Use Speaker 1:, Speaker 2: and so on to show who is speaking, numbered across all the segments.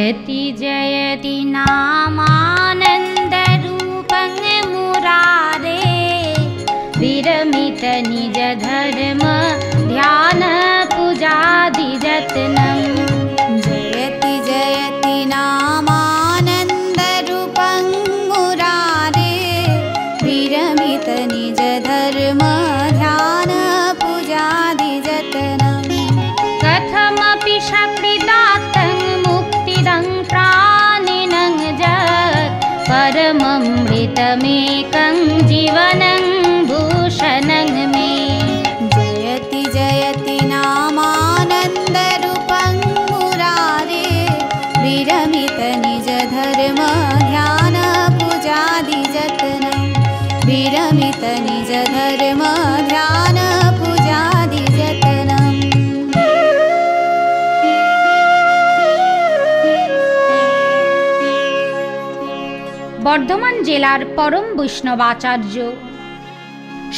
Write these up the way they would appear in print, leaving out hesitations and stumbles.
Speaker 1: जयति जयति नामानन्दरूपं मुरारे विरमित निज धर्म ध्यान पूजादिजतनम्
Speaker 2: जयति जयति नामानन्दरूपं मुरारे विरमित निज धर्म ध्यान पूजादिजतनम्
Speaker 1: कथमपि शक्तिदातं मुक्तिदं प्राणिनं जत् परममृतमेकं जीवनं भूषणं मे
Speaker 2: जयति जयति नामानन्दरूपं मुरारे विरमित निज धर्म ध्यान पूजादिजतनम् विरमित निज धर्म ध्यान पूजादिजतनम्
Speaker 1: বর্ধমান জেলার পরম বৈষ্ণবাচার্য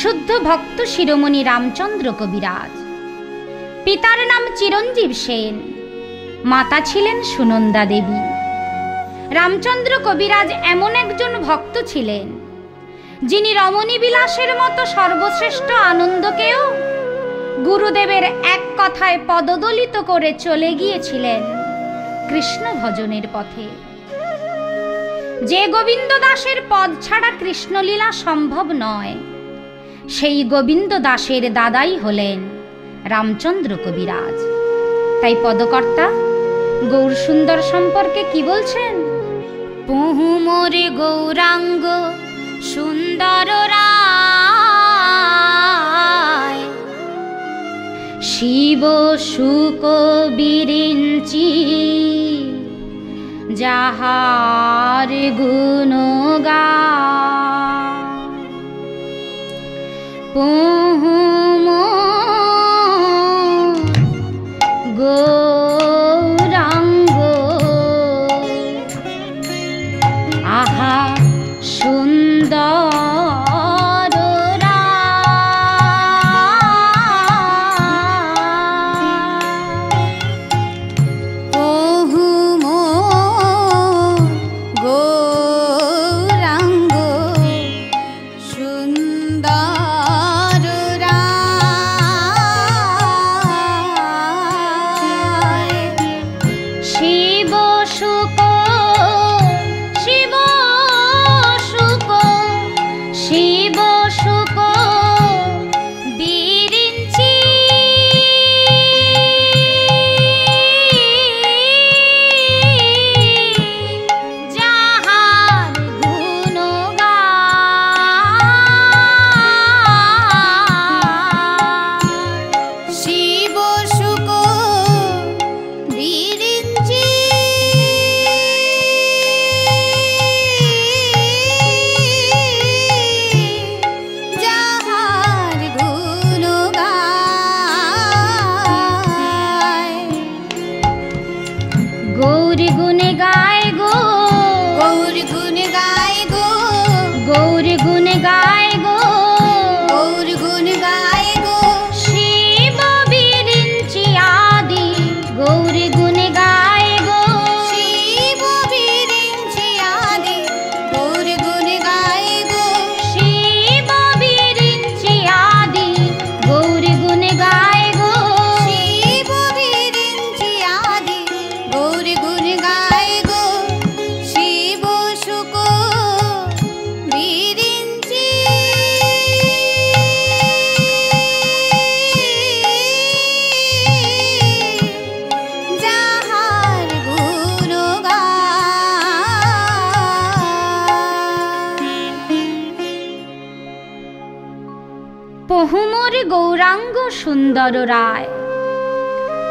Speaker 1: শুদ্ধ ভক্ত শিরোমণি রামচন্দ্র কবিরাজ। পিতার নাম চিরঞ্জীব সেন, মাতা ছিলেন সুনন্দা দেবী। রামচন্দ্র কবিরাজ এমন একজন ভক্ত ছিলেন যিনি রমণী বিলাসের মতো সর্বশ্রেষ্ঠ আনন্দকেও গুরুদেবের এক কথায় পদদলিত করে চলে গিয়েছিলেন কৃষ্ণ ভজনের পথে। যে গোবিন্দ দাসের পদ ছাড়া কৃষ্ণলীলা সম্ভব নয়, সেই গোবিন্দ দাসের দাদাই হলেন রামচন্দ্র কবিরাজ। তাই পদকর্তা গৌর সুন্দর সম্পর্কে কি বলছেন? পহু মোরে গৌরাঙ্গ সুন্দর রায়, শিব শুক বিরিঞ্চি যাহার গুণ গায়। পহু গৌরাঙ্গ আহা সুন্দর পহুমোর গৌরাঙ্গ সুন্দর রায়।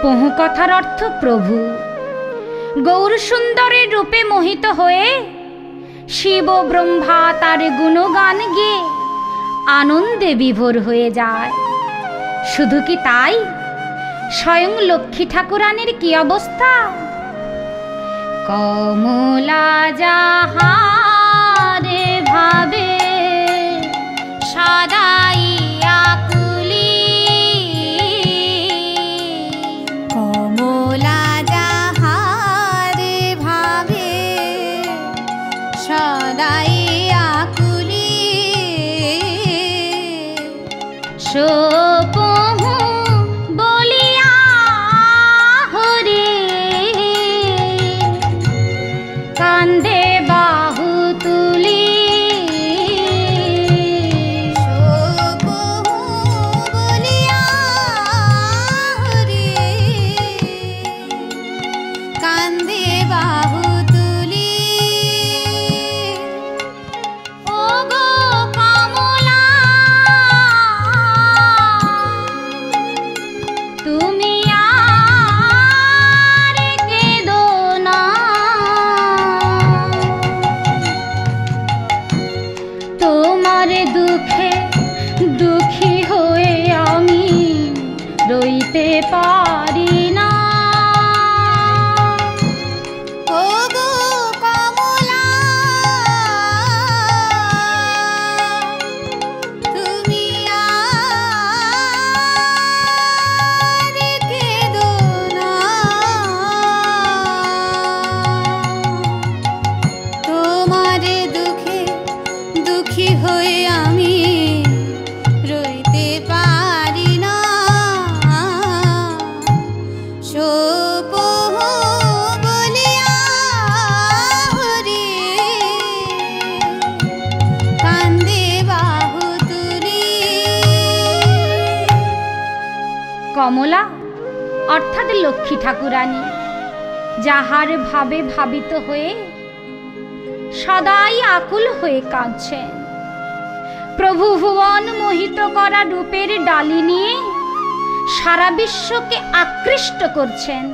Speaker 1: পহু কথার অর্থ প্রভু। গৌর সুন্দরের রূপে মোহিত হয়ে শিব ব্রহ্মা তার গুণগান গেয়ে আনন্দে বিভোর হয়ে যায়। শুধু কি তাই, স্বয়ং লক্ষ্মী ঠাকুরানীর কি অবস্থা? কমলা যাহারে ভাবে সদাই আকুলি,
Speaker 2: কমলা যাহারে ভাবে
Speaker 1: কান্দে বাহু তুলি
Speaker 2: বলিয়া হরি কান্দে বাহু তুলি
Speaker 1: ও গো কমলা তুমি আর কেঁদো না তোমার দুঃখে দুঃখী হয়ে আমি রইতে পারি না
Speaker 2: ও গো কমলা তুমি আর কেঁদো না তোমার দুঃখে দুঃখী হয়ে আমি রইতে পারি না শোক বলিয়া হরি কান্দে বাহু তুলি
Speaker 1: কমলা অর্থাৎ লক্ষ্মী ঠাকুরানী যাহার ভাবে ভাবিত হয়ে সদাই আকুল হয়ে কাঁদছেন। প্রভু ভুবন মোহিত করা রূপের ডালি নিয়ে সারা বিশ্বকে আকৃষ্ট করছেন।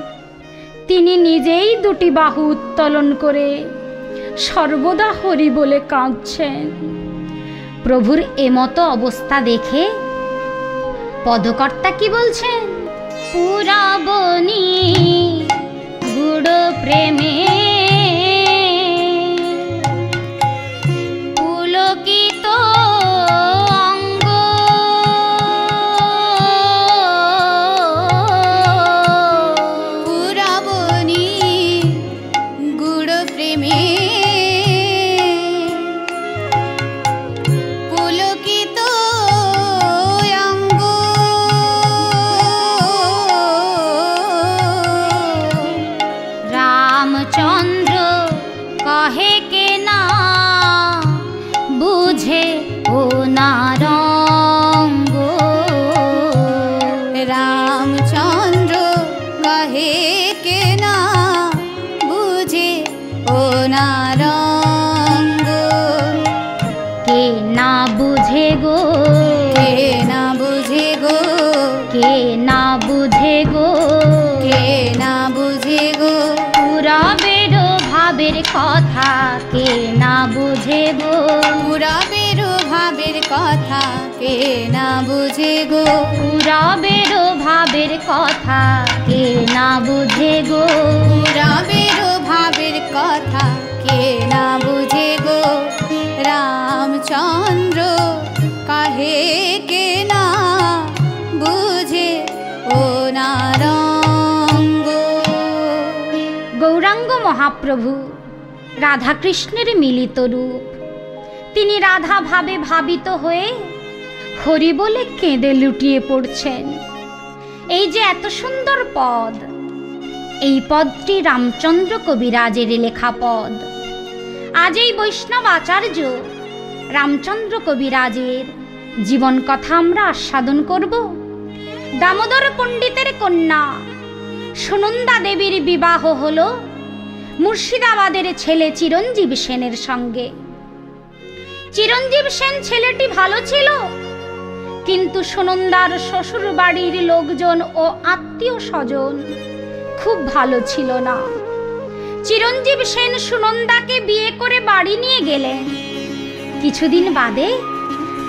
Speaker 1: তিনি নিজেই দুটি বাহু উত্তোলন করে সর্বদা হরি বলে কাঁদছেন। প্রভুর এমতো অবস্থা দেখে পদকর্তা কি বলছেন? পুরাবনি গুড় প্রেমে পুলকিত অঙ্গ
Speaker 2: পুরাবনি গুড় প্রেমে পুলকিত অঙ্গ
Speaker 1: রামচন্দ্র কহে কে না বুঝে ও নারঙ্গ
Speaker 2: রামচন্দ্র কহে কে না বুঝে ও নারঙ্গ
Speaker 1: কে না বুঝে গো
Speaker 2: কে না বুঝে গো
Speaker 1: কে না বুঝে গো
Speaker 2: কে না বুঝে গো
Speaker 1: পুরাবের ভাবের কথা কে না বুঝে গো
Speaker 2: পুরাবের ভাবের কথা কে না বুঝে গো
Speaker 1: পুরাবের ভাবের কথা কে না বুঝে গো
Speaker 2: পুরাবের ভাবের কথা কে না বুঝে গো রামচন্দ্র কাহে কে না বুঝে ও নারঙ্গ
Speaker 1: গৌরাঙ্গ মহাপ্রভু রাধাকৃষ্ণের মিলিত রূপ। তিনি রাধা ভাবে ভাবিত হয়ে হরি বলে কেঁদে লুটিয়ে পড়ছেন। এই যে এত সুন্দর পদ, এই পদটি রামচন্দ্র কবিরাজের লেখা পদ। আজ এই বৈষ্ণব আচার্য রামচন্দ্র কবিরাজের জীবন কথা আমরা আস্বাদন করব। দামোদর পণ্ডিতের কন্যা সুনন্দা দেবীর বিবাহ হলো মুর্শিদাবাদের ছেলে চিরঞ্জীব সেনের সঙ্গে। চিরঞ্জীব সেন ছেলেটি ভালো ছিল, কিন্তু সুনন্দার শ্বশুর বাড়ির লোকজন ও আত্মীয় স্বজন খুব ভালো ছিল না। চিরঞ্জীব সেন সুনন্দাকে বিয়ে করে বাড়ি নিয়ে গেলেন। কিছুদিন বাদে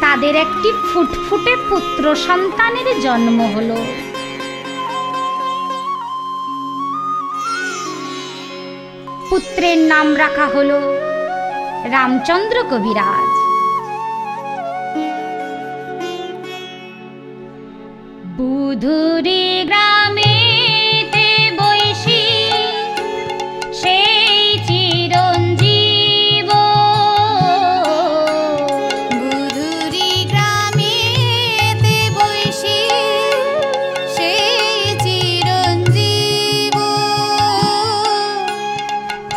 Speaker 1: তাদের একটি ফুটফুটে পুত্র সন্তানের জন্ম হলো। পুত্রের নাম রাখা হলো রামচন্দ্র কবিরাজ। বুধুরি গ্রামেতে বৈশী সেই চিরঞ্জীব।
Speaker 2: বুধুরি গ্রামেতে বৈশী সেই চিরঞ্জীব।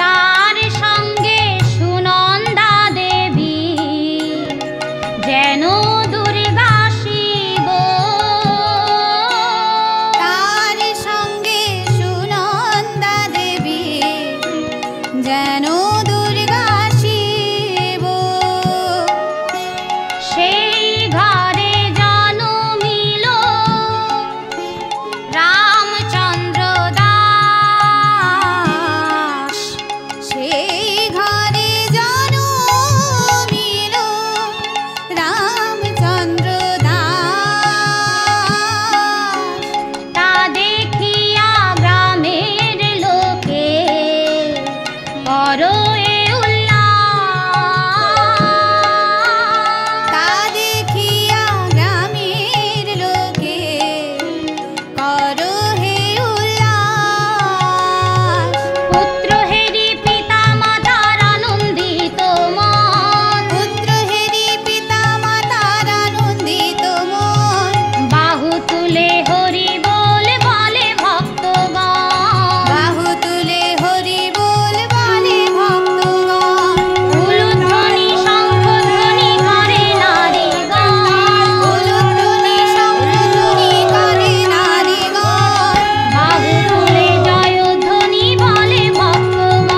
Speaker 1: তার সঙ্গ
Speaker 2: দুর্গা শিব।
Speaker 1: সেই ঘরে জন্মিল রামচন্দ্র দাস।
Speaker 2: সেই ঘরে জন্মিল রামচন্দ্র দাস।
Speaker 1: তা দেখিয়া গ্রামের লোকে করো এ উল্লাস।
Speaker 2: তা দেখিয়া গ্রামের লোকে করো হে উল্লাস।
Speaker 1: পুত্র হেরি পিতা মাতার আনন্দিত মন,
Speaker 2: পুত্র হেরি পিতা মাতার আনন্দিত মন।
Speaker 1: বাহু তুলে হরি বলে বলে ভক্তগণ।
Speaker 2: বাহু তুলে হরি বল বলে ভক্তগণ।
Speaker 1: উলুধ্বনি শঙ্খধ্বনি করে নারীগণ।
Speaker 2: উলুধ্বনি শঙ্খধ্বনি করে নারীগণ।
Speaker 1: বাহু তুলে জয়ধ্বনি বলে ভক্তগণ।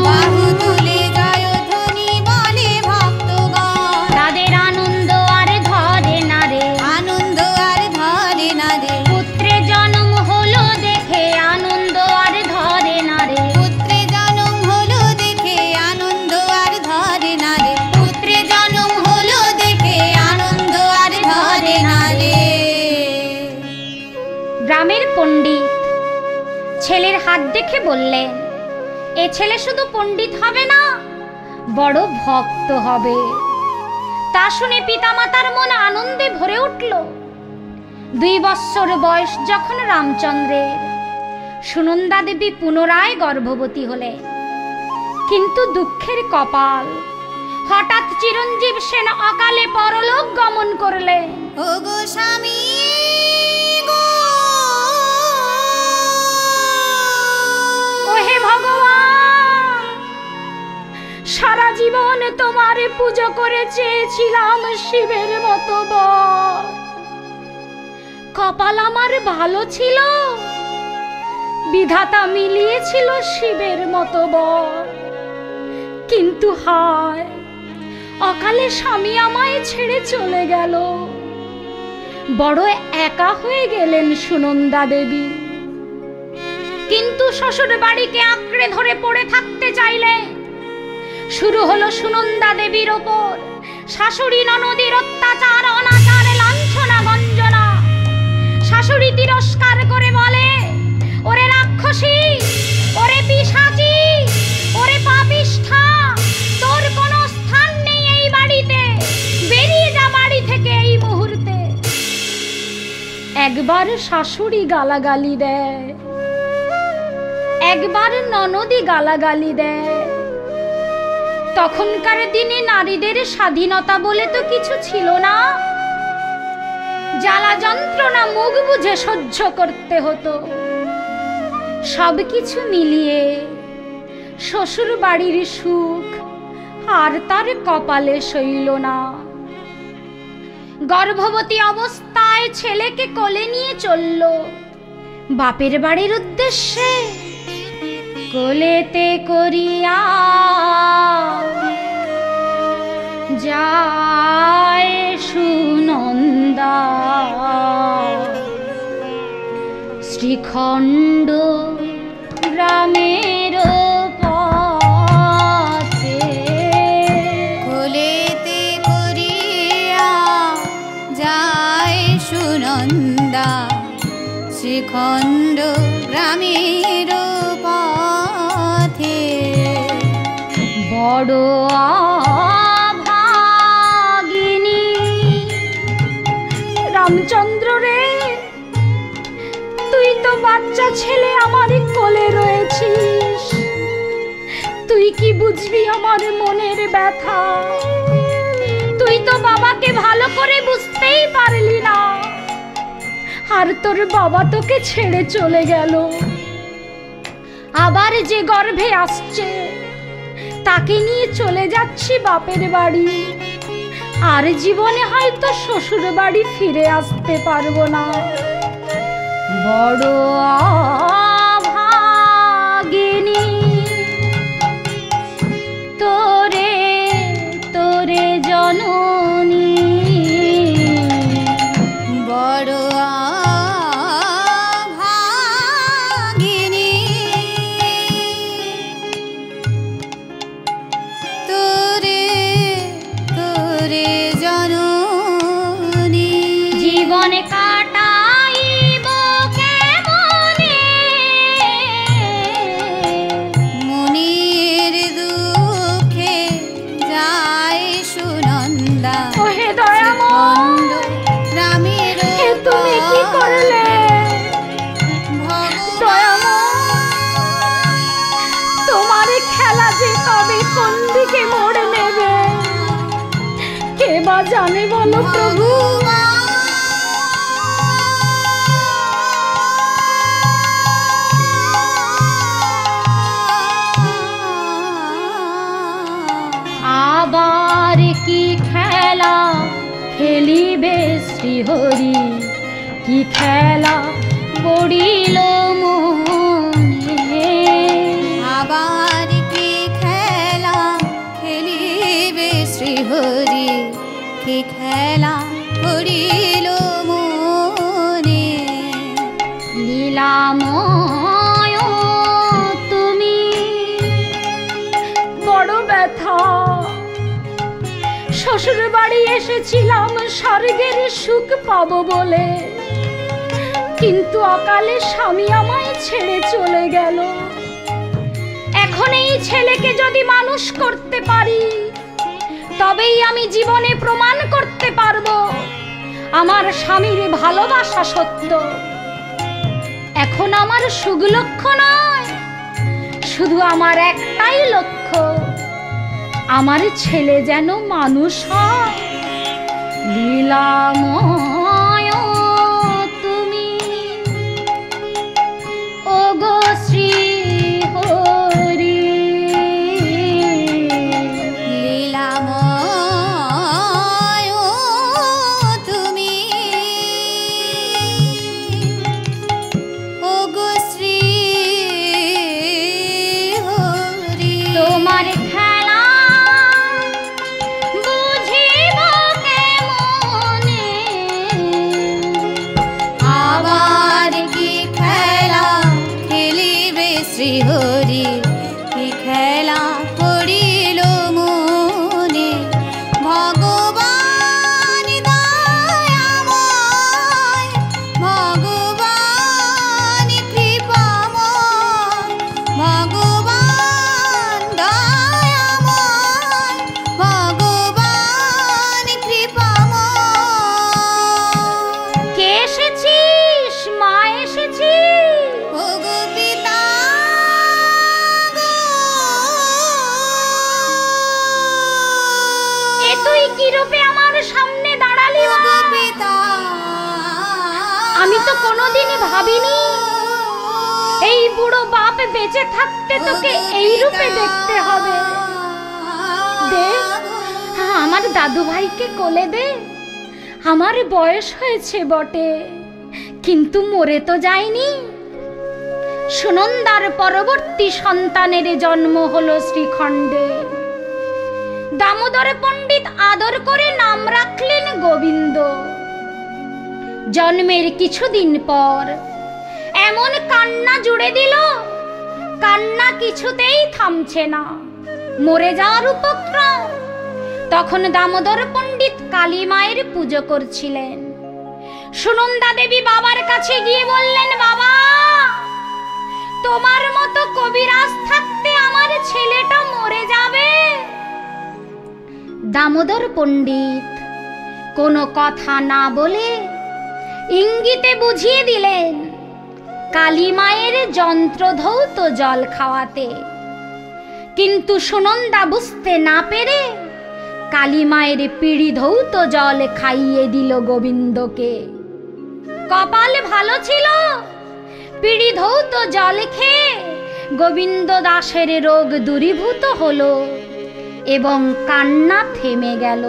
Speaker 2: বাহু তুলে জয়ধ্বনি বলে ভক্তগণ।
Speaker 1: তাদের আনন্দ আর ধরে না রে,
Speaker 2: আনন্দ আর ধরে না রে।
Speaker 1: পুত্রে জন্ম হলো দেখে আনন্দ আর ধরে না রে।
Speaker 2: পুত্রে জন্ম হলো দেখে আনন্দ আর ধরে না রে। পুত্রে জন্ম হলো দেখে আনন্দ আর ধরে না রে।
Speaker 1: গ্রামের পণ্ডিত ছেলের হাত দেখে বললেন, এ ছেলে শুধু পণ্ডিত হবে না, বড় ভক্ত হবে। তা শুনে পিতামাতার মন আনন্দে ভরে উঠল। 2 বৎসর বয়স যখন রামচন্দ্রের, সুনন্দা দেবী পুনরায় গর্ভবতী হলেন। কিন্তু দুঃখের কপাল, হঠাৎ চিরঞ্জীব সেন অকালে পরলোক গমন করলেন।
Speaker 2: ও গো স্বামী গো,
Speaker 1: ওহে ভগবান, সারা জীবন তোমার পুজো করে চেয়েছিলাম শিবের মতো বর। কপাল আমার ভালো ছিল, বিধাতা মিলিয়েছিল শিবের মতো বর। কিন্তু হায়, অকালে স্বামী আমায় ছেড়ে চলে গেল। বড় একা হয়ে গেলেন সুনন্দা দেবী। কিন্তু শ্বশুর বাড়িকে আঁকড়ে ধরে পড়ে থাকতে চাইলে শুরু হলো সুনন্দা দেবীর ওপর শাশুড়ি ননদীর অত্যাচার, অনাচার, লাঞ্ছনা, গঞ্জনা। শাশুড়ি তিরস্কার করে বলে, ওরে রাক্ষসী, ওরে পিশাচী, ওরে পাপিষ্ঠা, তোর কোনো স্থান নেই এই বাড়িতে, বেরিয়ে যা বাড়ি থেকে এই মুহূর্তে। একবার শাশুড়ি গালাগালি দেয়, একবার ননদি গালাগালি দেয়। তখনকার দিনে নারীদের স্বাধীনতা বলে তো কিছু ছিল না। জ্বালা যন্ত্রণা মুখ বুঝে সহ্য করতে হতো। সবকিছু মিলিয়ে শ্বশুর বাড়ির সুখ আর তার কপালে সইল না। গর্ভবতী অবস্থায় ছেলেকে কোলে নিয়ে চলল বাপের বাড়ির উদ্দেশ্যে। কোলেতে করিয়া যায় সুনন্দা, শ্রীখণ্ড গ্রামের পথে।
Speaker 2: কোলেতে করিয়া যায় সুনন্দা, শ্রীখণ্ড গ্রামের পথে।
Speaker 1: বড় অভাগিনী রামচন্দ্র রে, তুই তো বাচ্চা ছেলে আমার কোলে রয়েছিস, তুই কি বুঝবি আমার মনের ব্যথা? তুই তো বাবাকে ভালো করে বুঝতেই পারলি না, আর তোর বাবা তোকে ছেড়ে চলে গেল। আবার যে গর্ভে আসছে তাকে নিয়ে চলে যাচ্ছি বাপের বাড়ি, আর জীবনে হয়তো শ্বশুর বাড়ি ফিরে আসতে পারবো না। বড় অভাগিনী জীবন কাটাইব কেমনে,
Speaker 2: মনের দুঃখে যায় সুনন্দা।
Speaker 1: ওহে দয়াময়,
Speaker 2: রামের
Speaker 1: তুমি কি করলে দয়াময়? তোমার খেলা যে কবে কোন দিকে মোড় নেবে কে বা জানে বলো প্রভু। আবার কি খেলা খেলিবে শ্রীহরি, কি খেলা পড়িল মনে।
Speaker 2: আবার কি খেলা খেলিবে শ্রীহরি, কি খেলা পড়িল মনে।
Speaker 1: লীলাময় তুমি বড় ব্যথা, শ্বশুর বাড়ি এসেছিলাম স্বর্গের সুখ পাবো বলে, কিন্তু অকালে স্বামী আমায় ছেড়ে চলে গেল। এখন এই ছেলেকে যদি মানুষ করতে পারি তবেই আমি জীবনে প্রমাণ করতে পারবো আমার স্বামীর ভালোবাসা সত্য। এখন আমার সুখ লক্ষ্য নয়, শুধু আমার একটাই লক্ষ্য, আমার ছেলে যেন মানুষ হয়। লীলাময় তুমি ওগো শ্রীহরি,
Speaker 2: লীলাময় তুমি ওগো শ্রীহরি।
Speaker 1: তোমার খেলা বুঝিব কেমনে,
Speaker 2: আবার কি খেলা খেলিবে শ্রীহরি, কি খেলা পড়িল মনে। ভগবান দয়াময়, ভগবান কৃপাময়, ভগবান দয়াময়, ভগবান কৃপাময়।
Speaker 1: কে এসেছিস? মা এসেছি।
Speaker 2: ওগো পিতা গো,
Speaker 1: এ তুই কি রূপে আমার সামনে দাঁড়ালি মা?
Speaker 2: ওগো পিতা,
Speaker 1: আমি তো কোনোদিনই ভাবিনি এই বুড়ো বাপ বেঁচে থাকতে তোকে এই রূপে দেখতে হবে। দে, আমার দাদু ভাইকে কোলে দে। আমার বয়স হয়েছে বটে, কিন্তু মরে তো যায়নি। সুনন্দার পরবর্তী সন্তানের জন্ম হলো শ্রীখণ্ডে। দামোদর পণ্ডিত আদর করে নাম রাখলেন গোবিন্দ। জন্মের কিছুদিন পর এমন কান্না জুড়ে দিল, কান্না কিছুতেই থামছে না, মরে যাওয়ার উপক্রম। তখন দামোদর পণ্ডিত কালী মায়ের পুজো করছিলেন। সুনন্দা দেবী বাবার কাছে গিয়ে বললেন, বাবা, তোমার মতো কবিরাজ থাকতে আমার ছেলেটা মরে যাবে। দামোদর পণ্ডিত কোনো কথা না বলে ইঙ্গিতে বুঝিয়ে দিলেন কালী মায়ের যন্ত্রধৌত জল খাওয়াতে। কিন্তু সুনন্দা বুঝতে না পেরে কালী মায়ের পিড়ি ধৌত জল খাইয়ে দিল গোবিন্দকে। কপাল ভালো ছিল, পিড়ি ধৌত জল খেয়ে গোবিন্দ দাসের রোগ দূরীভূত হলো এবং কান্না থেমে গেল।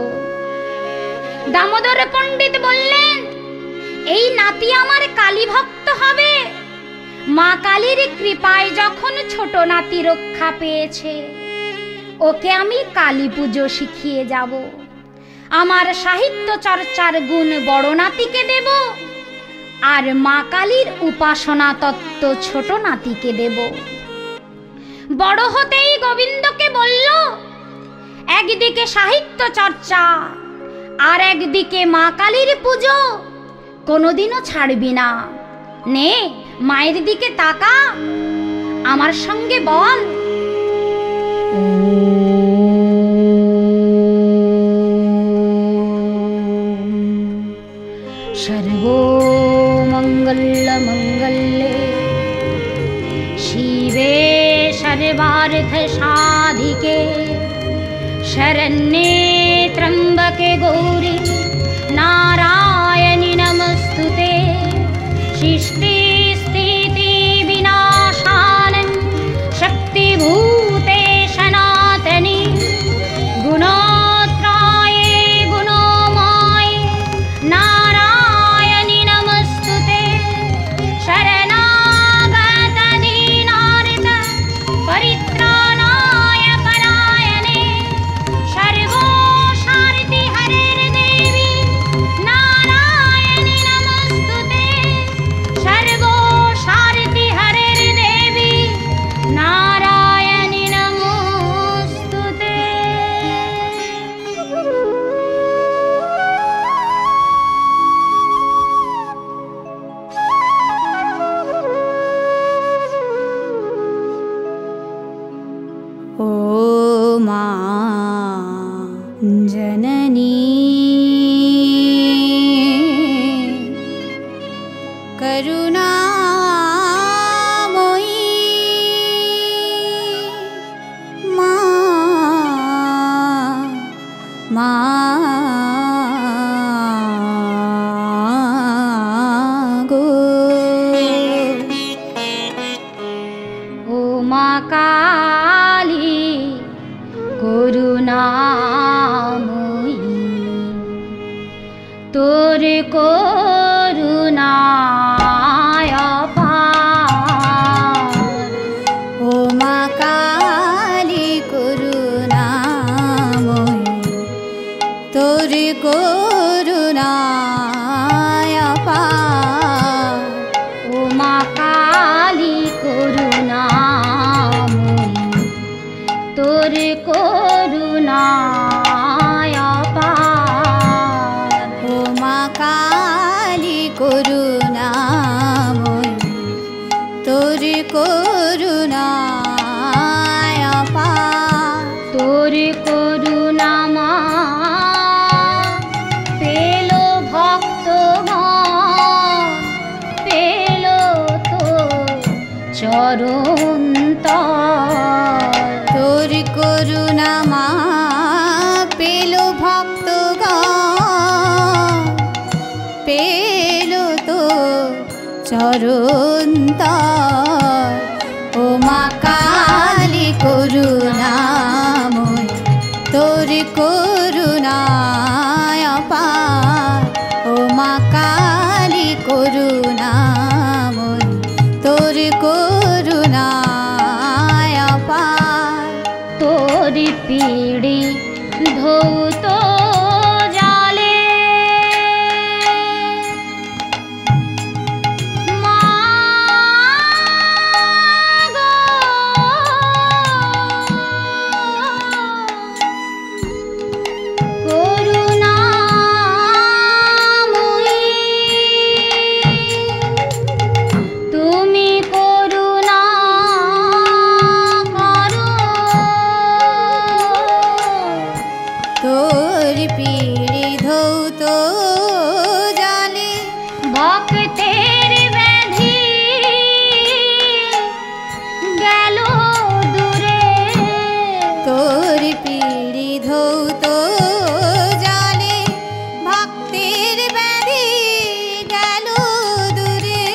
Speaker 1: দামোদর পণ্ডিত বললেন, এই নাতি আমার কালী ভক্ত হবে। মা কালীর কৃপায় যখন ছোট নাতি রক্ষা পেয়েছে, ওকে আমি কালী পুজো শিখিয়ে যাব। আমার সাহিত্য চর্চার গুণ বড় নাতিকে দেব, আর মা কালীর উপাসনা তত্ত্ব ছোট নাতিকে দেব। বড় হতেই গোবিন্দকে বলল, একদিকে সাহিত্য চর্চা আর একদিকে মা কালীর পুজো, কোনোদিনও ছাড়বি না। নে মায়ের দিকে তাকা, আমার সঙ্গে বল, सर्वमङ्गलमङ्गल्ये शिवे सर्वार्थसाधिके शरण्ये त्र्यम्बके गौरी नारायणि नमस्तुते। सृष्टि स्थिति विनाशानं शक्तिभूते सनातनी गुणोत्राये गुणोमये नारायणि नमस्तुते। शरणागत दीनार्त परित्राणाय परायणे सर्वशान्ति हरेर् देवी नारायणि नमस्तुते। सर्वशान्ति हरेर् देवी नारायणि नमस्तुते।
Speaker 2: ओ मा जननी करुणामयी मा गो।
Speaker 1: ओ मा काली করুণাময়ী, তোর করুণায় অপার।
Speaker 2: ও মা কালী করুণাময়ী, তোর করুণায় অপার।
Speaker 1: ও মা কালী করুণাময়ী, তোর করুণায় অপার।
Speaker 2: ও মা কালী করুণাময়ী, তোর করুণায় অপার।
Speaker 1: তোর করুণা মা পেল ভক্তগণ, পেল তোর চরণ তল।
Speaker 2: তোর করুণা মা পেল ভক্তগণ, পেল তো চরণ তল। ও মা কালী করুণাময়ী, তোর করুণায় অপার। ও মা কালী করুণাময়ী, তোর করুণায় অপার।
Speaker 1: তোর পিড়ি ধৌত জালে মা গো, করুণাময়ী তুমি করুণা করো।
Speaker 2: তোর পিড়ি ধৌত জালে
Speaker 1: ভক্তের ব্যাধি গেল দূরে।
Speaker 2: তোর পিড়ি ধৌত জালে ভক্তের ব্যাধি গেল দূরে।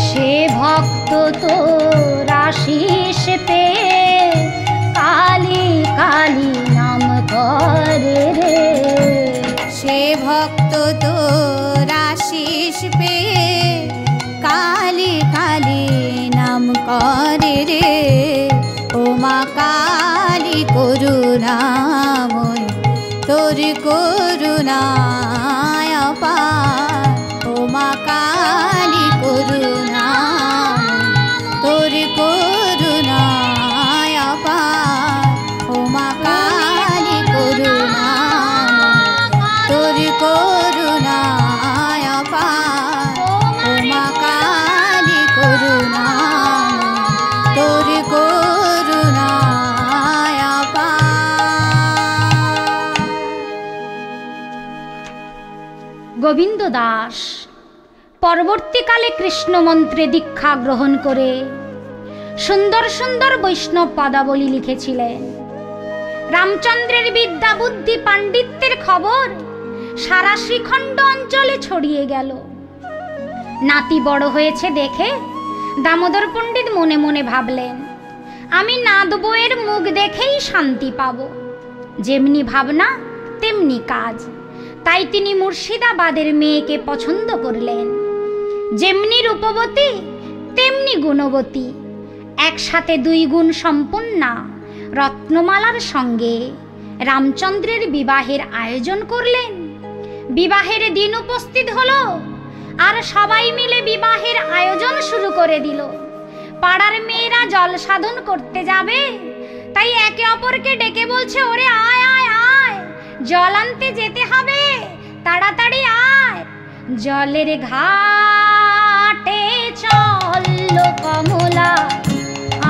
Speaker 1: সে ভক্ত তোর আশিস পেয়ে কালী কালী নাম করে রে।
Speaker 2: সে ভক্ত তোর আশিস পেয়ে কালী কালী নাম করে রে। ও মা কালী করুণাময়ী, তোর করুণায় অপার। ও মা কালী করুণাময়ী, তোর করুণায় অপার। ও মা কালী করুণাময়ী, তোর করুণায় অপার।
Speaker 1: গোবিন্দ দাস পরবর্তীকালে কৃষ্ণ মন্ত্রে দীক্ষা গ্রহণ করে সুন্দর সুন্দর বৈষ্ণব পদাবলী লিখেছিলেন। রামচন্দ্রের বিদ্যা বুদ্ধি পাণ্ডিত্যের খবর সারা শ্রীখণ্ড অঞ্চলে ছড়িয়ে গেল। নাতি বড় হয়েছে দেখে দামোদর পণ্ডিত মনে মনে ভাবলেন, আমি নাদ বউয়ের মুখ দেখেই শান্তি পাব। যেমনি ভাবনা তেমনি কাজ। তাই তিনি মুর্শিদাবাদের মেয়েকে পছন্দ করলেন। যেমনি রূপবতী তেমনি গুণবতী, একসাথে 2 গুণ সম্পন্না রত্নমালার সঙ্গে রামচন্দ্রের বিবাহের আয়োজন করলেন। বিবাহের দিন উপস্থিত হলো, আর সবাই মিলে বিবাহের আয়োজন শুরু করে দিল। পাড়ার মেয়েরা জল সাধন করতে যাবে, তাই একে অপরকে ডেকে বলছে, ওরে আয় আয় আয়, জল আনতে যেতে হবে, তাড়াতাড়ি আয়। জলের ঘাটে চল কমলা,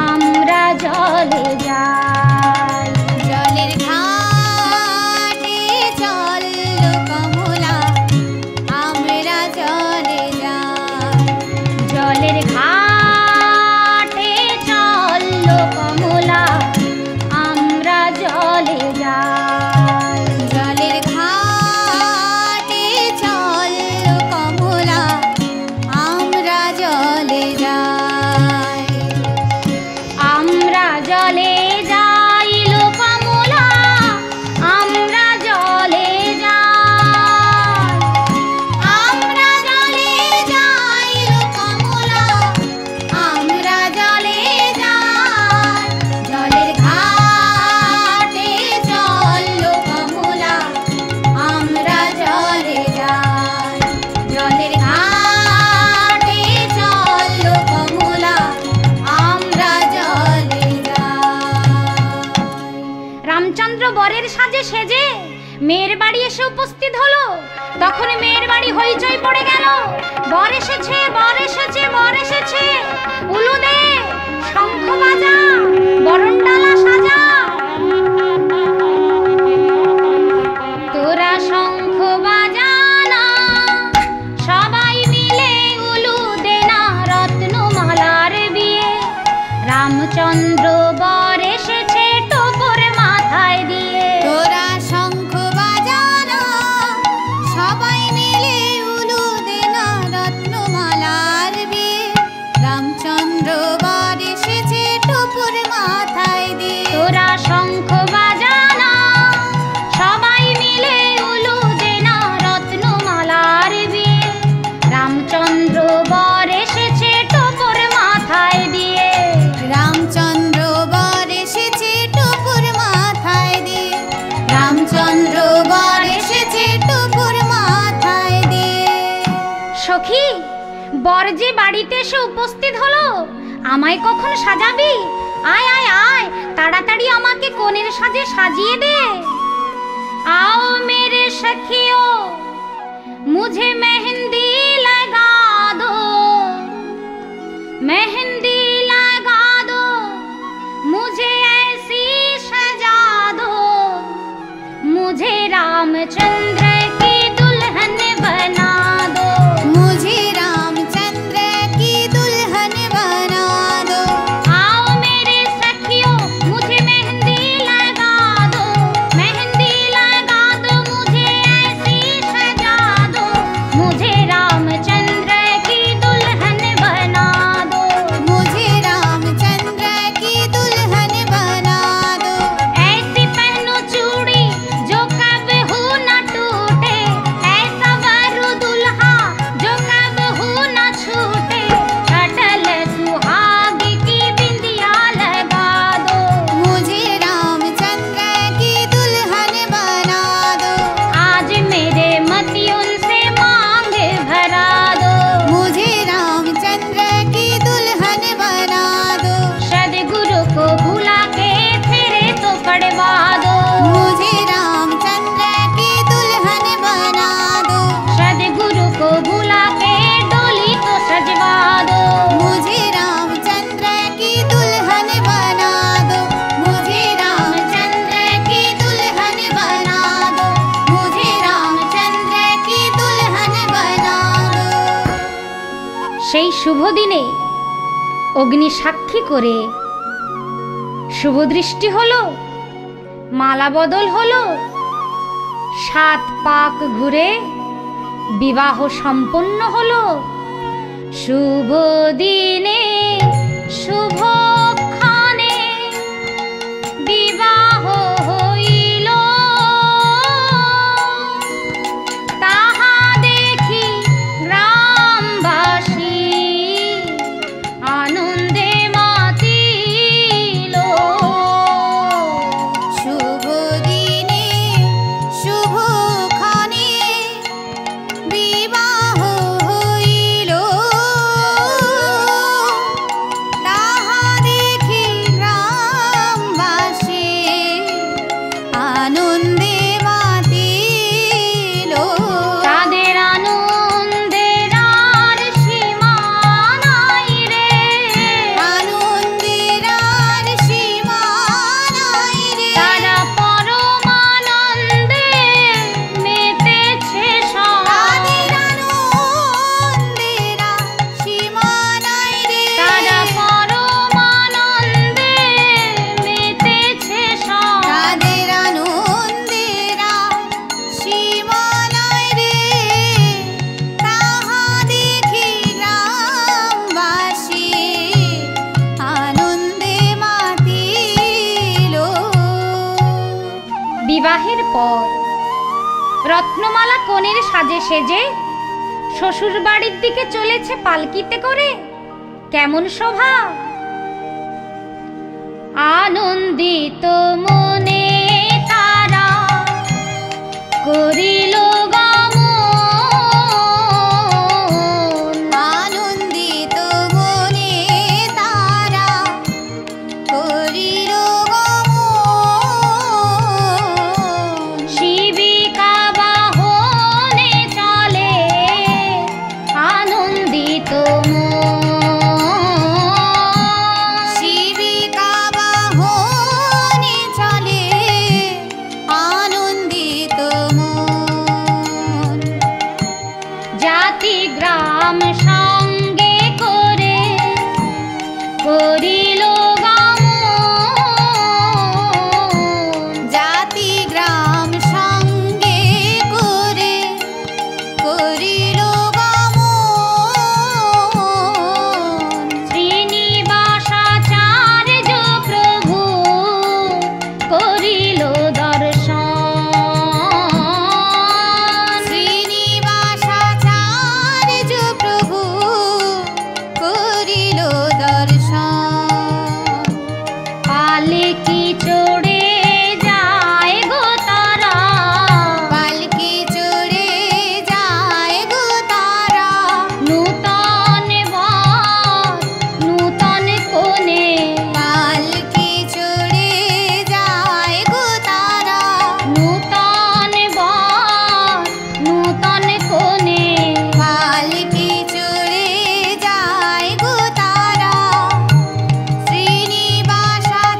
Speaker 1: আমরা জলে যাই।
Speaker 2: জলের ঘাটে চল কমলা, আমরা জলে যাই।
Speaker 1: জলের ঘাটে চল কমলা, আমরা জলে যাই।
Speaker 2: জলের ঘাটে চল কমলা, আমরা জলে যাই।
Speaker 1: আমরা জলে যাই লো কমলা, আমরা জলে যাই।
Speaker 2: আমরা জলে যাই কমলা, আমরা জলে যাই। জলের ঘাটে চল কমলা, আমরা জলে যাই। জলের ঘাটে চল কমলা, আমরা জলে যাই।
Speaker 1: রামচন্দ্র বরের সাজে সেজে মেয়ের বাড়ি এসে উপস্থিত হলো। তখন মেয়ের বাড়ি হইচই পড়ে গেল, বর এসেছে, বর এসেছে, বর এসেছে। উলু দে, শঙ্খ বাজা, বরণডালা সাজা। তোরা শঙ্খ বাজানা, সবাই মিলে উলু দে না, রত্নমালার বিয়ে। রামচন্দ্র বর এসেছে টোপর মাথায় দিয়ে।
Speaker 2: তোরা শঙ্খ বাজানা, সবাই মিলে উলু দে না, রত্নমালার বিয়ে। রামচন্দ্র বর এসেছে টোপর মাথায় দিয়ে।
Speaker 1: তোরা শঙ্খ বাজানা, সবাই মিলে উলু দে না, রত্নমালার বিয়ে। রামচন্দ্র বর এসেছে টোপর মাথায় দিয়ে।
Speaker 2: রামচন্দ্র বর এসেছে টোপর মাথায় দিয়ে। রামচন্দ্র বর এসেছে টোপর মাথায় দিয়ে।
Speaker 1: সখী, বর যে বাড়িতে এসে উপস্থিত হলো, আমায় কখন সাজাবি? আয় আয় আয়, তাড়াতাড়ি আমাকে কোণের সাজে সাজিয়ে দে। आओ मेरे सखियों, मुझे मेहंदी लगा दो, मेहंदी लगा दो, मुझे ऐसी सजा दो, मुझे रामचंद्र की दुल्हन बना दो।
Speaker 2: मुझे रामचंद्र की दुल्हन बना दो।
Speaker 1: आओ मेरे सखियों, मुझे मेहंदी लगा दो, मेहंदी लगा दो, मुझे ऐसी सजा दो, मुझे रामचंद्र की दुल्हन बना दो। শুভ দিনে অগ্নি সাক্ষী করে শুভ দৃষ্টি হলো, মালা বদল হলো, 7 পাক ঘুরে বিবাহ সম্পন্ন হলো। শুভ দিনে শুভক্ষণে বিবাহ হইল, তাহা দেখি গ্রামবাসী আনন্দে মাতিল।
Speaker 2: শুভ দিনে শুভক্ষণে বিবাহ হইল, তাহা দেখি গ্রামবাসী আনন্দে মাতিল।
Speaker 1: তাদের আনন্দের আর সীমা নাই রে,
Speaker 2: আনন্দের আর সীমা নাই রে,
Speaker 1: তারা পরমানন্দে মেতেছে সব।
Speaker 2: তাদের আনন্দের আর সীমা নাই রে,
Speaker 1: তারা পরমানন্দে মেতেছে সব।
Speaker 2: তাদের আনন্দের আর সীমা নাই রে, তাহা দেখি গ্রামবাসী আনন্দে মাতিল।
Speaker 1: বিবাহের পর রত্নমালা কনের সাজে সেজে শ্বশুর বাড়ির দিকে চলেছে পালকিতে করে। কেমন শোভা! আনন্দিত মনে তারা করিল গমন,
Speaker 2: আনন্দিত মনে তারা করিল গমন,
Speaker 1: শিবিকা বাহনে চলে আনন্দিত মন।
Speaker 2: শিবিকা বাহনে চলে আনন্দিত মন,
Speaker 1: জাতি গ্রাম সঙ্গে করে করিল গমন,
Speaker 2: জাতি গ্রাম সঙ্গে করে করিল গমন,
Speaker 1: শ্রীনিবাসাচার্য প্রভু করিল দর্শন।
Speaker 2: শ্রীনিবাসাচার্য প্রভু করিল দর্শন,
Speaker 1: পালকি চড়ে যায় গো তারা,
Speaker 2: পালকি চড়ে যায় গো তারা,
Speaker 1: নূতন বর নূতন কনে,
Speaker 2: পালকি চড়ে যায় গো তারা,
Speaker 1: নূতন বর নূতন কনে।
Speaker 2: পালকি চড়ে যায় গো তারা, শ্রীনিবাসাচার্য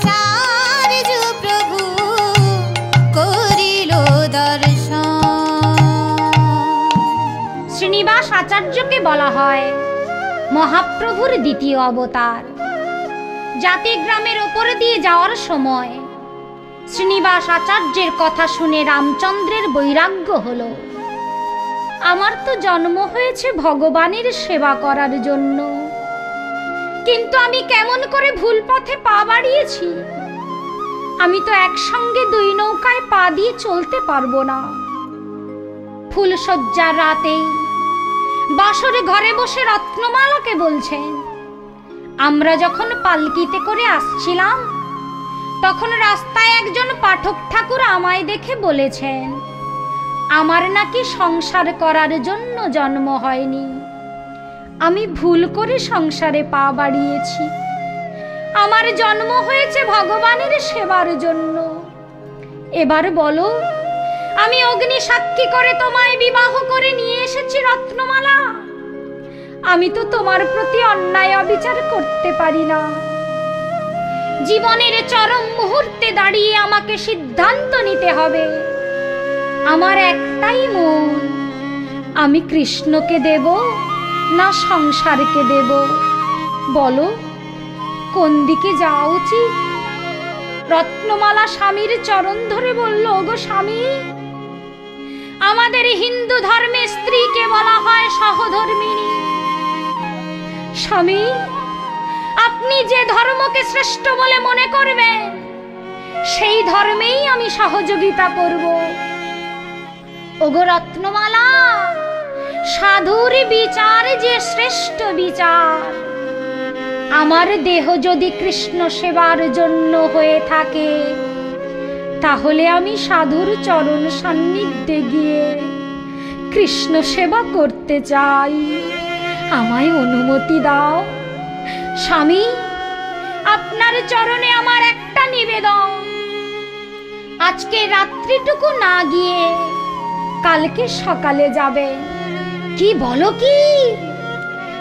Speaker 2: প্রভু করিল দর্শন।
Speaker 1: শ্রীনিবাস আচার্যকে বলা হয় মহাপ্রভুর দ্বিতীয় অবতার। জাতিগ্রামের ওপর দিয়ে যাওয়ার সময় শ্রীনিবাস আচার্যের কথা শুনে রামচন্দ্রের বৈরাগ্য হলো। আমার তো জন্ম হয়েছে ভগবানের সেবা করার জন্য, কিন্তু আমি কেমন করে ভুল পথে পা বাড়িয়েছি। আমি তো একসঙ্গে 2 নৌকায় পা দিয়ে চলতে পারবো না। ফুলশয্যার রাতেই বাসরে ঘরে বসে রত্নমালাকে বলছেন, আমরা যখন পালকিতে করে আসছিলাম তখন রাস্তায় একজন পাঠক ঠাকুর আমায় দেখে বলেছেন, আমার নাকি সংসার করার জন্য জন্ম হয়নি, আমি ভুল করে সংসারে পা বাড়িয়েছি, আমার জন্ম হয়েছে ভগবানের সেবার জন্য। এবার বলো, আমি অগ্নি সাক্ষী করে তোমায় বিবাহ করে নিয়ে এসেছি রত্নমালা, আমি তো তোমার প্রতি অন্যায় অবিচার করতে পারি না। জীবনের চরম মুহূর্তে দাঁড়িয়ে আমাকে সিদ্ধান্ত নিতে হবে। আমার একটাই মন, আমি কৃষ্ণকে দেব না সংসারকে দেব? বলো কোন দিকে যাওয়া উচিত? রত্নমালা স্বামীর চরণ ধরে বলল, ওগো স্বামী, আমাদের হিন্দু ধর্মে স্ত্রীকে বলা হয় সহধর্মিণী। স্বামী, আপনি যে ধর্মকে শ্রেষ্ঠ বলে মনে করবেন সেই ধর্মেই আমি সহযোগিতা করব। ওগো রত্নমালা, সাধুর বিচার যে শ্রেষ্ঠ বিচার। আমার দেহ যদি কৃষ্ণ সেবার জন্য হয়ে থাকে, তাহলে আমি সাধুর চরণ সান্নিধ্যে গিয়ে কৃষ্ণ সেবা করতে চাই। আমায় অনুমতি দাও। স্বামী, আপনার চরণে আমার একটা নিবেদন, আজকে রাত্রিটুকু না গিয়ে কালকে সকালে যাবে। কি বলো কি?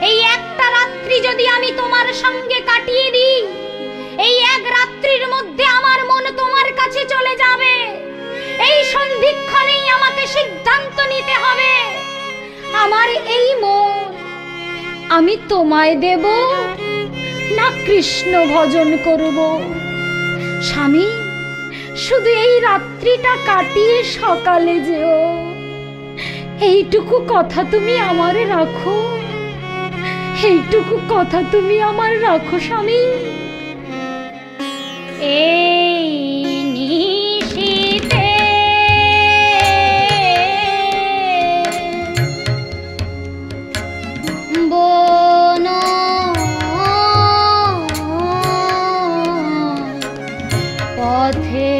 Speaker 1: এই একটা রাত্রি যদি আমি তোমার সঙ্গে কাটিয়ে দিই, এই এক রাত্রির মধ্যে আমার মন তোমার কাছে চলে যাবে। এই সন্ধিক্ষণেই আমাকে সিদ্ধান্ত নিতে হবে, আমার এই মন আমি তোমায় দেব না কৃষ্ণ ভজন করব। স্বামী, শুধু এই রাত্রিটা কাটিয়ে সকালে যেও, এইটুকু কথা তুমি আমারে রাখো। এইটুকু কথা তুমি আমার রাখো স্বামী। এই নিশীথে বন পথে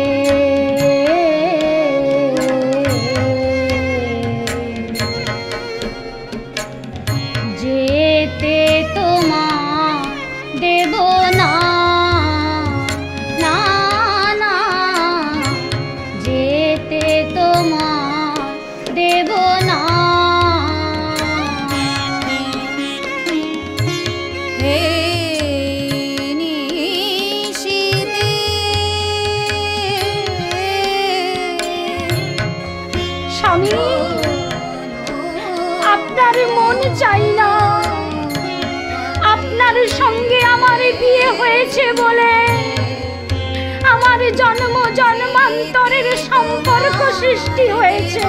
Speaker 1: যেতে তোমার দেব না, না না, যেতে তোমার দেব না।
Speaker 2: হে নিশীথে
Speaker 1: স্বামী, আপনার মন চাই না, আপনার সঙ্গে আমার বিয়ে হয়েছে বলে আমার জন্ম জন্মান্তরের সম্পর্ক সৃষ্টি হয়েছে,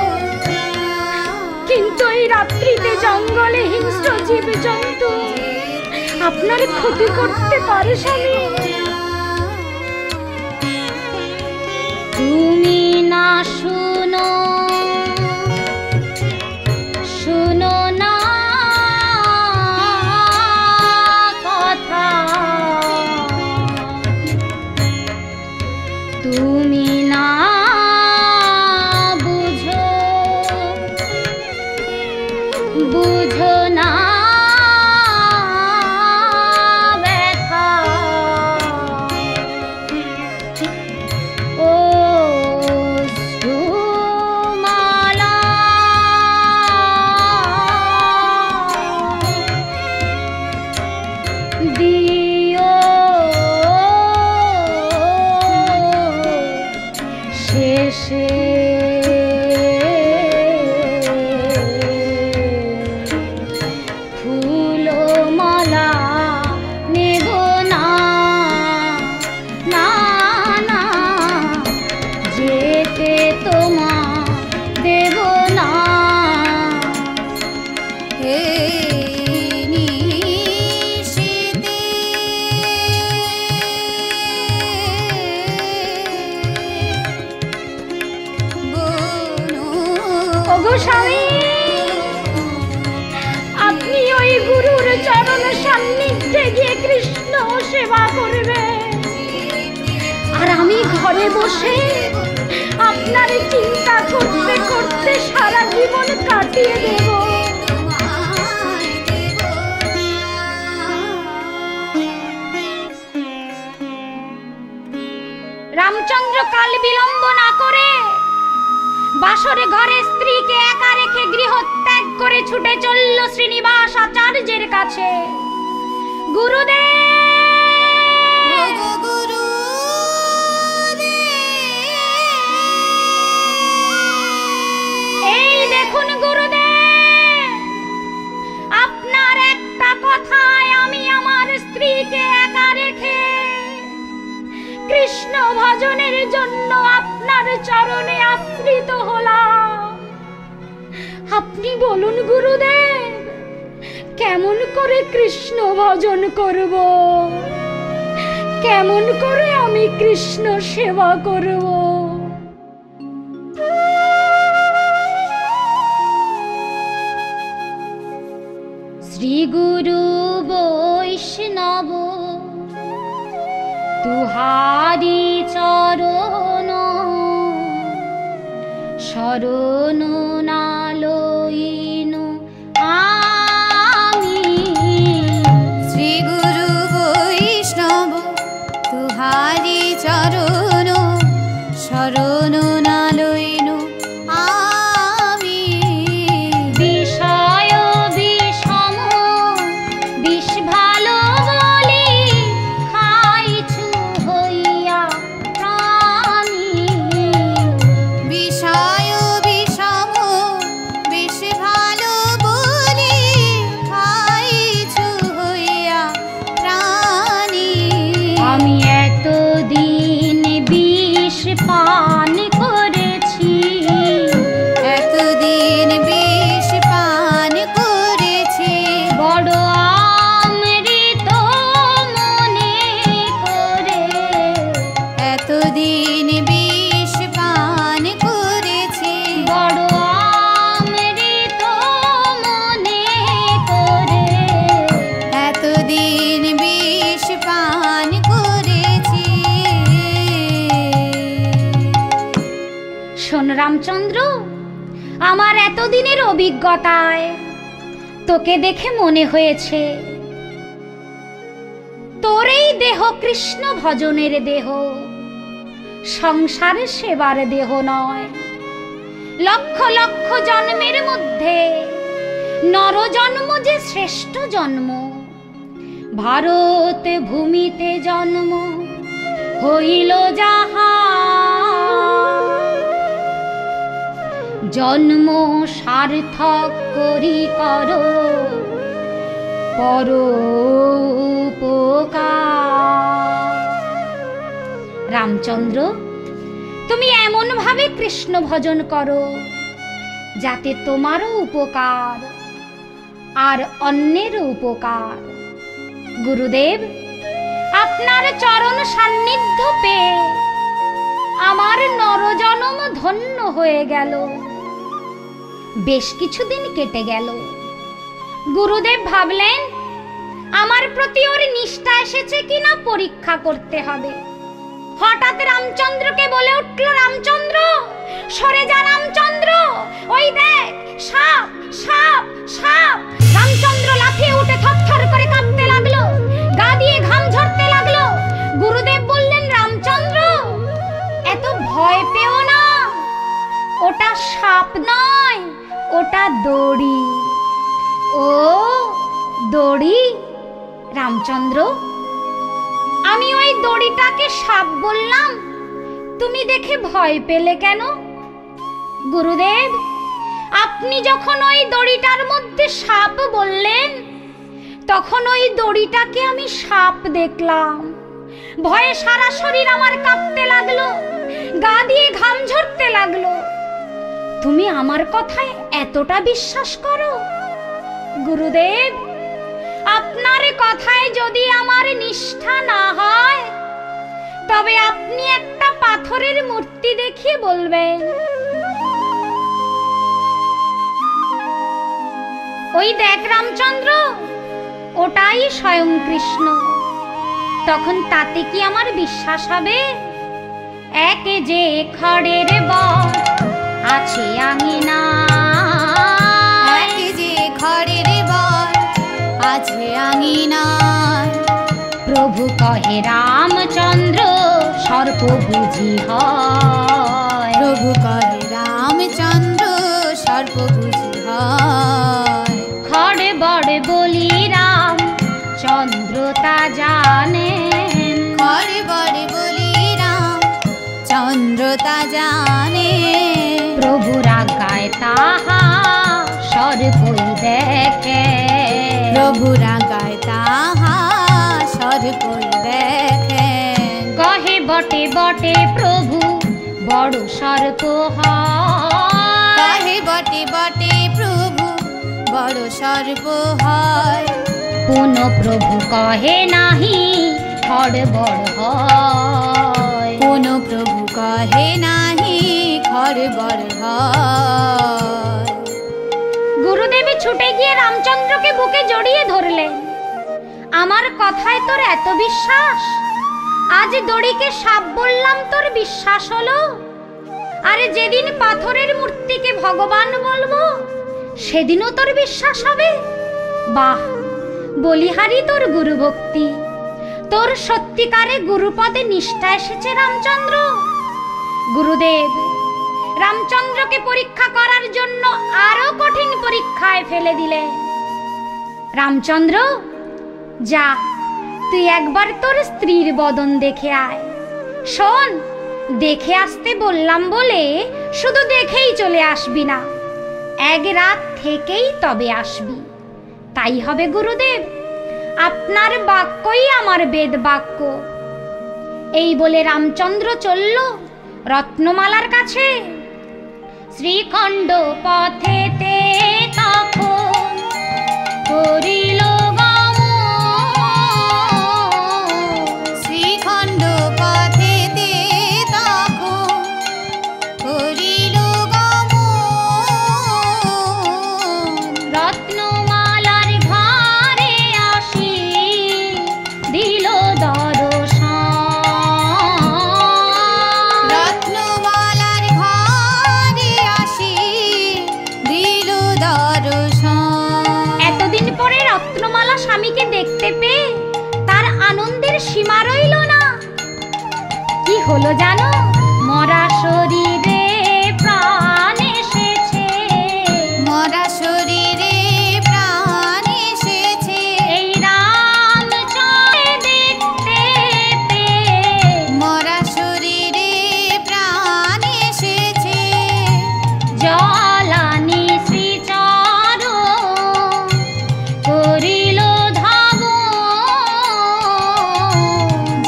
Speaker 1: কিন্তু এই রাত্রিতে জঙ্গলে হিংস্র জীবজন্তু আপনার ক্ষতি করতে পারে স্বামী। তুমি না শুনো, শুনো না কথা, তুমি না বুঝো, বুঝো না ব্যথা। ও সুমালা, দিও শেষে ফুলমালা নেব না, না না, যেতে তোমার দেব না।
Speaker 2: হে নিশীথে বন
Speaker 1: ওগো স্বামী, আপনি ওই গুরুর চরণ সান্নিধ্যে গিয়ে কৃষ্ণ সেবা করবে, আর আমি ঘরে বসে আপনার চিন্তা করতে করতে সারা জীবন কাটিয়ে দেব। রামচন্দ্র কাল বিলম্ব না করে বাসরে ঘরে স্ত্রীকে একা রেখে গৃহত্যাগ করে ছুটে চলল শ্রীনিবাস আচার্যের কাছে। গুরুদেব, এই দেখুন গুরুদেব, আপনার চরণে আশ্রিত হলাম। আপনি বলুন গুরুদেব, কেমন করে কৃষ্ণ ভজন করব, কেমন করে আমি কৃষ্ণ সেবা করব? শ্রী গুরু বৈষ্ণব তুহারি চরণ শরণ না লইন আমি।
Speaker 2: শ্রী গুরু বৈষ্ণব তুহারি চরণ শরণ না লইন আমি।
Speaker 1: বিষয় বিষম বিষ ভালো বলি খাইছু হইয়া প্রাণী।
Speaker 2: বিষয় বিষম বিষ ভালো বলি খাইছু হইয়া প্রাণী।
Speaker 1: আমি এতদিন বিষ পান করেছি,
Speaker 2: এতদিন বিষ পান করেছি।
Speaker 1: বড় অমৃত মনে করে।
Speaker 2: এতদিন বিষ পান করেছি।
Speaker 1: বড় অমৃত মনে করে।
Speaker 2: এতদিন বিষ পান করেছি।
Speaker 1: শোন রামচন্দ্র, আমার এতদিনের অভিজ্ঞতায় তোকে দেখে মনে হয়েছে তোর এই দেহ কৃষ্ণ ভজনের দেহ, সংসার সেবার দেহ নয়। লক্ষ লক্ষ জন্মের মধ্যে নর জন্ম যে শ্রেষ্ঠ জন্ম। ভারত ভূমিতে জন্ম হইল যাহা, জন্ম সার্থক করি করো পরোপকার। রামচন্দ্র, তুমি এমন ভাবে কৃষ্ণ ভজন করো যাতে তোমারও উপকার আর অন্যেরও উপকার। গুরুদেব, আপনার চরণ সান্নিধ্য পেয়ে আমার নরজনম ধন্য হয়ে গেল। বেশ কিছুদিন কেটে গেল। গুরুদেব ভাবলেন আমার প্রতি ওর নিষ্ঠা এসেছে কিনা পরীক্ষা করতে হবে। হঠাৎ রামচন্দ্রকে বলে উঠল, রামচন্দ্র সরে যা, রামচন্দ্র ওই দেখ সাপ সাপ সাপ। রামচন্দ্র লাফিয়ে উঠে থরথর করে কাঁপতে লাগলো, গা দিয়ে ঘাম ঝরতে লাগলো। গুরুদেব বললেন, রামচন্দ্র এত ভয় পেও না, ওটা সাপ নয়, ওটা দড়ি। ও দড়ি? রামচন্দ্র, আমি ওই দড়িটাকে সাপ বললাম, তুমি দেখে ভয় পেলে কেন? গুরুদেব, আপনি যখন ওই দড়িটার মধ্যে সাপ বললেন, তখন ওই দড়িটাকে আমি সাপ দেখলাম। ভয়ে সারা শরীর আমার কাঁপতে লাগলো, গা দিয়ে ঘাম ঝরতে লাগলো। তুমি আমার কথায় এতটা বিশ্বাস করো? গুরুদেব, আপনার কথায় যদি আমার নিষ্ঠা না হয়, তবে আপনি একটা পাথরের মূর্তি দেখিয়ে বলবেন, ওই দেখ রামচন্দ্র, ওটাই স্বয়ং কৃষ্ণ। তখন তাতে কি আমার বিশ্বাস হবে? এক যে খড়ের বট আছে আঙিনা,
Speaker 2: এক যে খড়ের বট আছে আঙিনা।
Speaker 1: প্রভু কহে রামচন্দ্র সর্প বুঝি হয়।
Speaker 2: প্রভু কহে রামচন্দ্র সর্প বুঝি হয়।
Speaker 1: খড় বড় বলি রাম চন্দ্র তা জানেন।
Speaker 2: খড় বড় বলি রাম চন্দ্র তা জানে।
Speaker 1: প্রভুর আজ্ঞায় তাহা সর্বই দেখে।
Speaker 2: প্রভুর আজ্ঞায় তাহা সর্বই দেখে।
Speaker 1: কহে বটে বটে প্রভু বড় সর্প হয়।
Speaker 2: কহে বটে বটে প্রভু বড় সর্প হয়।
Speaker 1: কোন প্রভু কহে নাহি খড় বড় হয়।
Speaker 2: কোন প্রভু কহে নাহি খড় বড় হয়।
Speaker 1: গুরুদেবী ছুটে গিয়ে রামচন্দ্রকে বুকে জড়িয়ে ধরলেন। আমার কথায় তোর এত বিশ্বাস? আজ দড়িকে সাপ বললাম তোর বিশ্বাস হলো? আরে যেদিন পাথরের মূর্তিকে ভগবান বলবো সেদিনও তোর বিশ্বাস হবে? বাহ, বলিহারি তোর গুরু ভক্তি। তোর সত্যিকারে গুরুপদে নিষ্ঠা এসেছে রামচন্দ্র। গুরুদেব রামচন্দ্রকে পরীক্ষা করার জন্য আরো কঠিন পরীক্ষায় ফেলে দিলেন। রামচন্দ্র যা, তুই একবার তোর স্ত্রীর বদন দেখে আয়। শোন, দেখে আসতে বললাম বলে শুধু দেখেই চলে আসবি না, এক রাত থেকেই তবে আসবি। তাই হবে গুরুদেব, আপনার বাক্যই আমার বেদ বাক্য। এই বলে রামচন্দ্র চলল রত্নমালার কাছে। শ্রীখণ্ড পথেতে তখন করিল
Speaker 2: শ্রীখণ্ড পথেতে তখন করিল
Speaker 1: রত্নমালার ঘরে আসি দিল দর্শন।
Speaker 2: রত্নমালার ঘরে আসি দিল দর্শন।
Speaker 1: এতদিন পরে রত্নমালা স্বামীকে দেখতে পেয়ে তার আনন্দের সীমা রইল না। কি হলো জানো? মরা শরীরে প্রাণ এসেছে।
Speaker 2: মরা শরীরে প্রাণ এসেছে।
Speaker 1: এই রামচন্দ্রকে দেখতে পেয়ে
Speaker 2: মরা শরীরে প্রাণ এসেছে।
Speaker 1: জলানি শ্রীচরণ করিল ধাবন।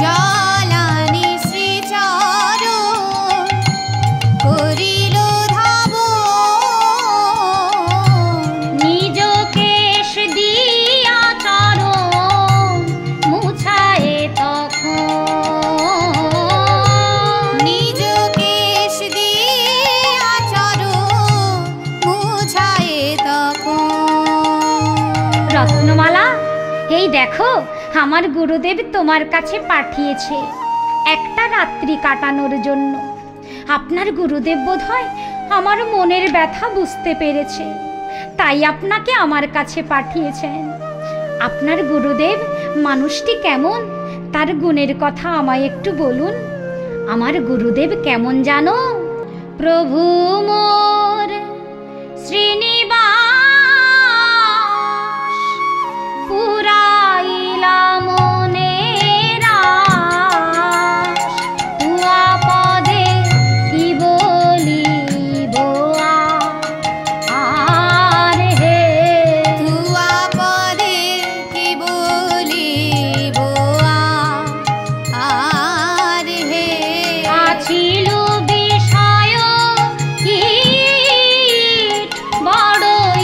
Speaker 2: জলানি শ্রীচরণ করিল ধাবন।
Speaker 1: নিজ কেশ দিয়া চরণ মুছায়ে তখন।
Speaker 2: নিজ কেশ দিয়া চরণ মুছায়ে তখন।
Speaker 1: রত্নমালা, এই দেখো আমার গুরুদেব তোমার কাছে পাঠিয়েছে একটা রাত্রি কাটানোর জন্য। আপনার গুরুদেব বোধহয় আমার মনের ব্যথা বুঝতে পেরেছে, তাই আপনাকে আমার কাছে পাঠিয়েছেন। আপনার গুরুদেব মানুষটি কেমন, তার গুণের কথা আমায় একটু বলুন। আমার গুরুদেব কেমন জানো? প্রভু মোর শ্রীনিবাস পুরাইলা মনের আশ। তুয়া পদে কি বলিব আর হে।
Speaker 2: তুয়া পদে কি বলিব আর হে।
Speaker 1: আছিল বিষয় কীট বড়ই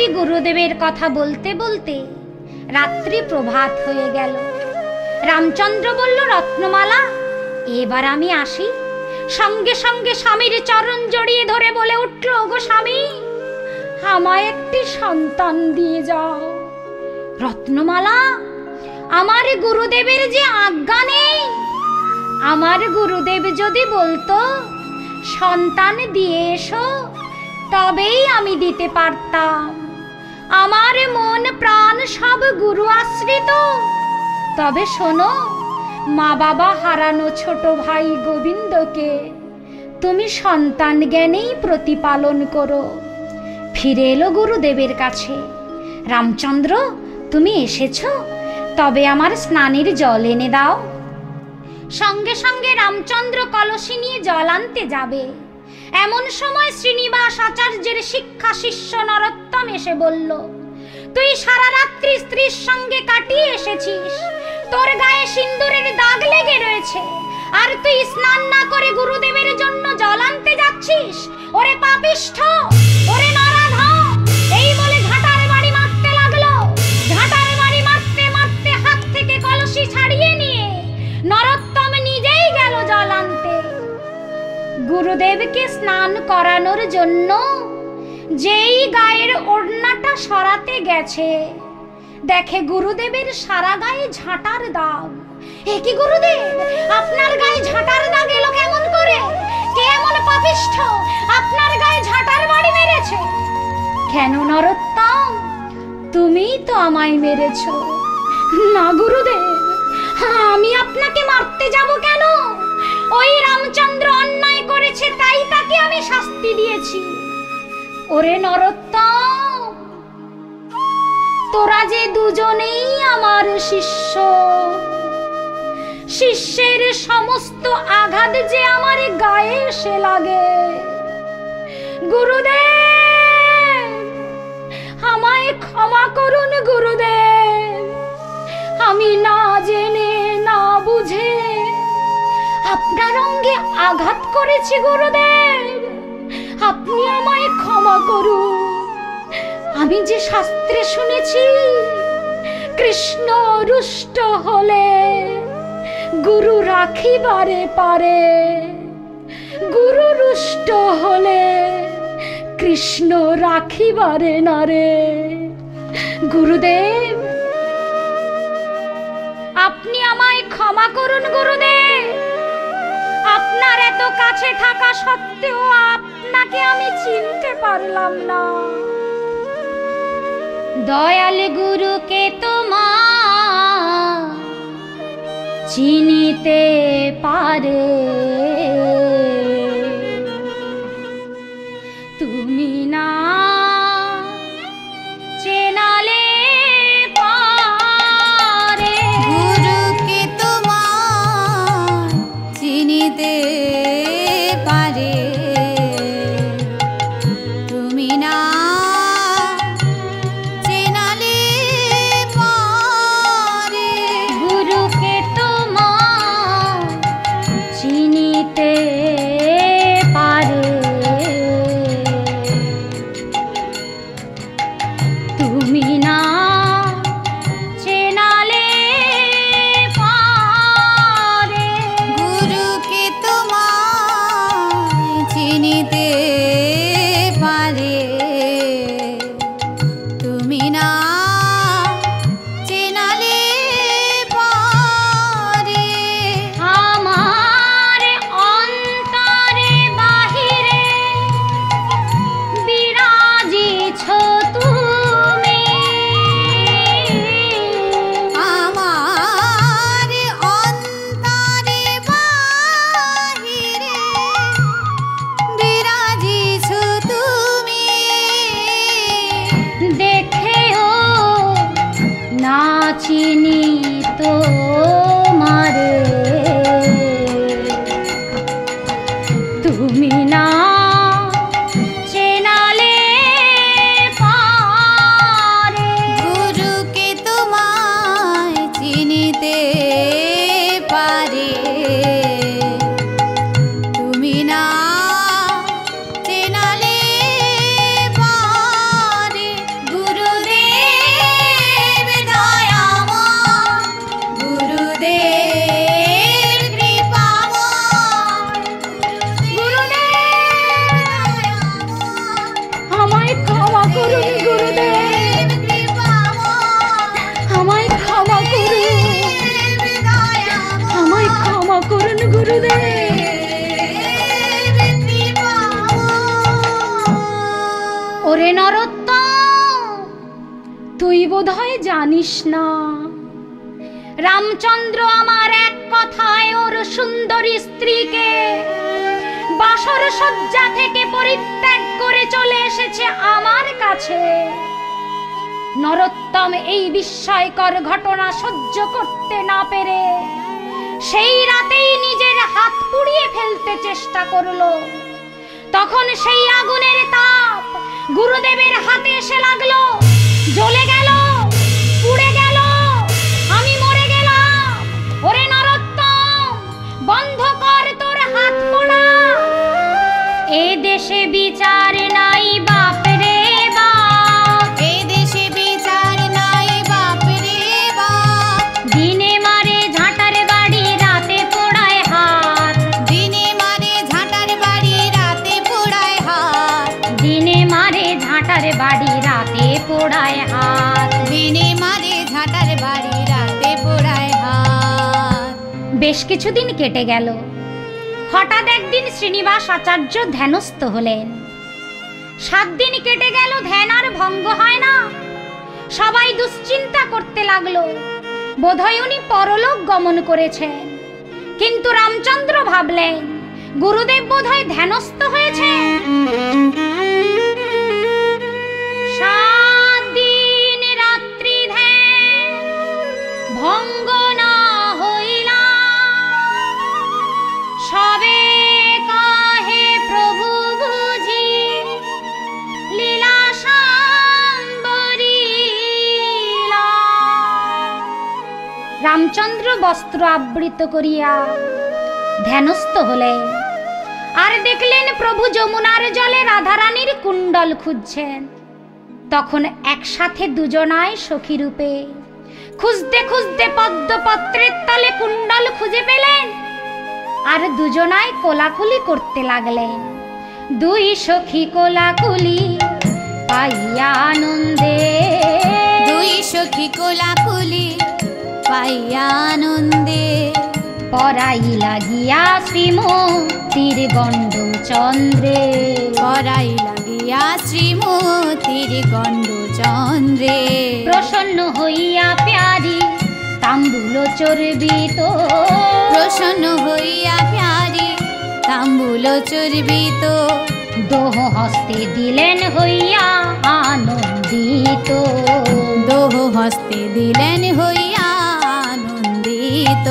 Speaker 1: রাত্রি গুরুদেবের কথা বলতে বলতে রাত্রি প্রভাত হয়ে গেল। রামচন্দ্র বলল, রত্নমালা, এবার আমি আসি। সঙ্গে সঙ্গে স্বামীর চরণ জড়িয়ে ধরে বলে উঠল, গো স্বামী, আমায় একটি সন্তান দিয়ে যাও। রত্নমালা, আমার গুরুদেবের যে আজ্ঞা নেই। আমার গুরুদেব যদি বলতো সন্তান দিয়ে এসো, তবেই আমি দিতে পারতাম। আমার মন প্রাণ সব গুরু আশ্রিত। তবে শোনো, মা বাবা হারানো ছোট ভাই গোবিন্দকে তুমি সন্তান জ্ঞানেই প্রতিপালন করো। ফিরে এলো গুরুদেবের কাছে। রামচন্দ্র, তুমি এসেছো, তবে আমার স্নানের জল এনে দাও। সঙ্গে সঙ্গে রামচন্দ্র কলসি নিয়ে জল আনতে যাবে। এমন সময় শ্রীনিবাস আচার্যের শিক্ষা শিষ্য নরোত্তম এসে বলল, তুই সারা রাত্রি স্ত্রীর সঙ্গে কাটিয়ে এসেছিস, তোর গায়ে সিন্দুরের দাগ লেগে রয়েছে, আর তুই স্নান না করে গুরুদেবের জন্য জল আনতে যাচ্ছিস? ওরে পাপিষ্ঠ, ওরে নরাধম! এই বলে ঝাঁটার বাড়ি মারতে লাগলো। ঝাঁটার বাড়ি মারতে মারতে হাত থেকে কলসি ছাড়িয়ে নিয়ে নরোত্তম নিজেই গেল জল আনতে। গুরুদেবকে স্নান করানোর জন্য যেই গায়ের ওড়নাটা সরাতে গেছে, দেখে গুরুদেবের সারা গায়ে ঝাঁটার দাগ। এ কি গুরুদেব, আপনার গায়ে ঝাঁটার দাগ এলো কেমন করে? কে এমন পাপিষ্ঠ আপনার গায়ে ঝাঁটার বাড়ি মেরেছে? কেন নরোত্তম, তুমিই তো আমায় মেরেছ। না গুরুদেব, আমি আপনাকে মারতে যাব কেন? ওই রামচন্দ্র অন্যায় করেছে, তাই তাকে আমি শাস্তি দিয়েছি। ওরে নরোত্তম, তোরা যে দুজনেই আমার শিষ্য, শিষ্যের সমস্ত আঘাত যে আমার গায়ে এসে লাগে। গুরুদেব, আমায় ক্ষমা করুন গুরুদেব। আমি না জেনে না বুঝে আপনার অঙ্গে আঘাত করেছি গুরুদেব, আপনি আমায় ক্ষমা করুন। আমি যে শাস্ত্রে শুনেছি, কৃষ্ণ রুষ্ট হলে গুরু রাখিবারে পারে, গুরু রুষ্ট হলে কৃষ্ণ রাখিবারে না রে। গুরুদেব, আপনি আমায় ক্ষমা করুন গুরুদেব। আপনার এত কাছে থাকা সত্ত্বেও আপনাকে আমি চিনতে পারলাম না। দয়াল গুরুকে তোমার চিনিতে পারে, তুমি না চেনালে পারে।
Speaker 2: গুরুকে তোমার চিনিতে পারে, তুমি না চেনালে পারে।
Speaker 1: গুরুকে তোমার চিনিতে বোধহয় জানিস না। রামচন্দ্র আমার এক কথায় ওর সুন্দরী স্ত্রীকে বাসর সজ্জা থেকে পরিত্যাগ করে চলে এসেছে আমার কাছে। নরোত্তম এই বিস্ময়কর ঘটনা সহ্য করতে না পেরে সেই রাতেই নিজের হাত পুড়িয়ে ফেলতে চেষ্টা করলো। তখন সেই আগুনের তাপ গুরুদেবের হাতে এসে লাগলো, জ্বলে গেল, পুড়ে গেল, আমি মরে গেলাম। ওরে নরোত্তম, বন্ধ কর তোর হাত পোড়া। এ দেশে বিচার নাই বাপ রে বাপ,
Speaker 2: এ দেশে বিচার নাই বাপ রে বাপ।
Speaker 1: দিনে মারে ঝাঁটার বাড়ি রাতে পোড়ায় হাত,
Speaker 2: দিনে মারে ঝাঁটার বাড়ি রাতে পোড়ায় হাত,
Speaker 1: দিনে মারে ঝাঁটার বাড়ি রাতে পোড়ায় হাত,
Speaker 2: দিনে মারে ঝাঁটার বাড়ি রাতে পোড়ায় হাত।
Speaker 1: বেশ কিছুদিন কেটে গেল। হঠাৎ একদিন শ্রীনিবাস আচার্য ধ্যানস্থ হলেন। 7 দিন কেটে গেল, ধ্যান আর ভঙ্গ হয় না। সবাই দুশ্চিন্তা করতে লাগলো, বোধহয় উনি পরলোক গমন করেছেন। কিন্তু রামচন্দ্র ভাবলেন গুরুদেব বোধহয় ধ্যানস্থ হয়েছে। 7 দিন রাত্রি ধ্যান ভঙ্গ না হইলা, সবে কাহে প্রভু বুঝি লীলা সাম্বরীলা। রামচন্দ্র বস্ত্র আবৃত করিয়া ধ্যানস্থ হলেন, আর দেখলেন প্রভু যমুনার জলে রাধারানীর কুণ্ডল খুঁজছেন। তখন একসাথে দুজনায় সখী রূপে খুঁজতে খুঁজতে পদ্মপত্রের তলে কুণ্ডল খুঁজে পেলেন, আর দুজনায় কোলাকুলি করতে লাগলেন। 2 সখী কোলাকুলি পাইয়া আনন্দে,
Speaker 2: 2 সখী কোলাকুলি পাইয়া আনন্দে,
Speaker 1: পরাই লাগিয়া শ্রীমতীর গণ্ড চন্দ্রে,
Speaker 2: পরাই লাগিয়া শ্রীমতীর গণ্ড চন্দ্রে।
Speaker 1: প্রসন্ন হইয়া প্যারি তাম্বুল চর্বিত,
Speaker 2: প্রসন্ন হইয়া প্যারি তাম্বুল চর্বিত,
Speaker 1: দোহ হস্তে দিলেন হইয়া আনন্দিত,
Speaker 2: দোহ হস্তে দিলেন হইয়া আনন্দিত।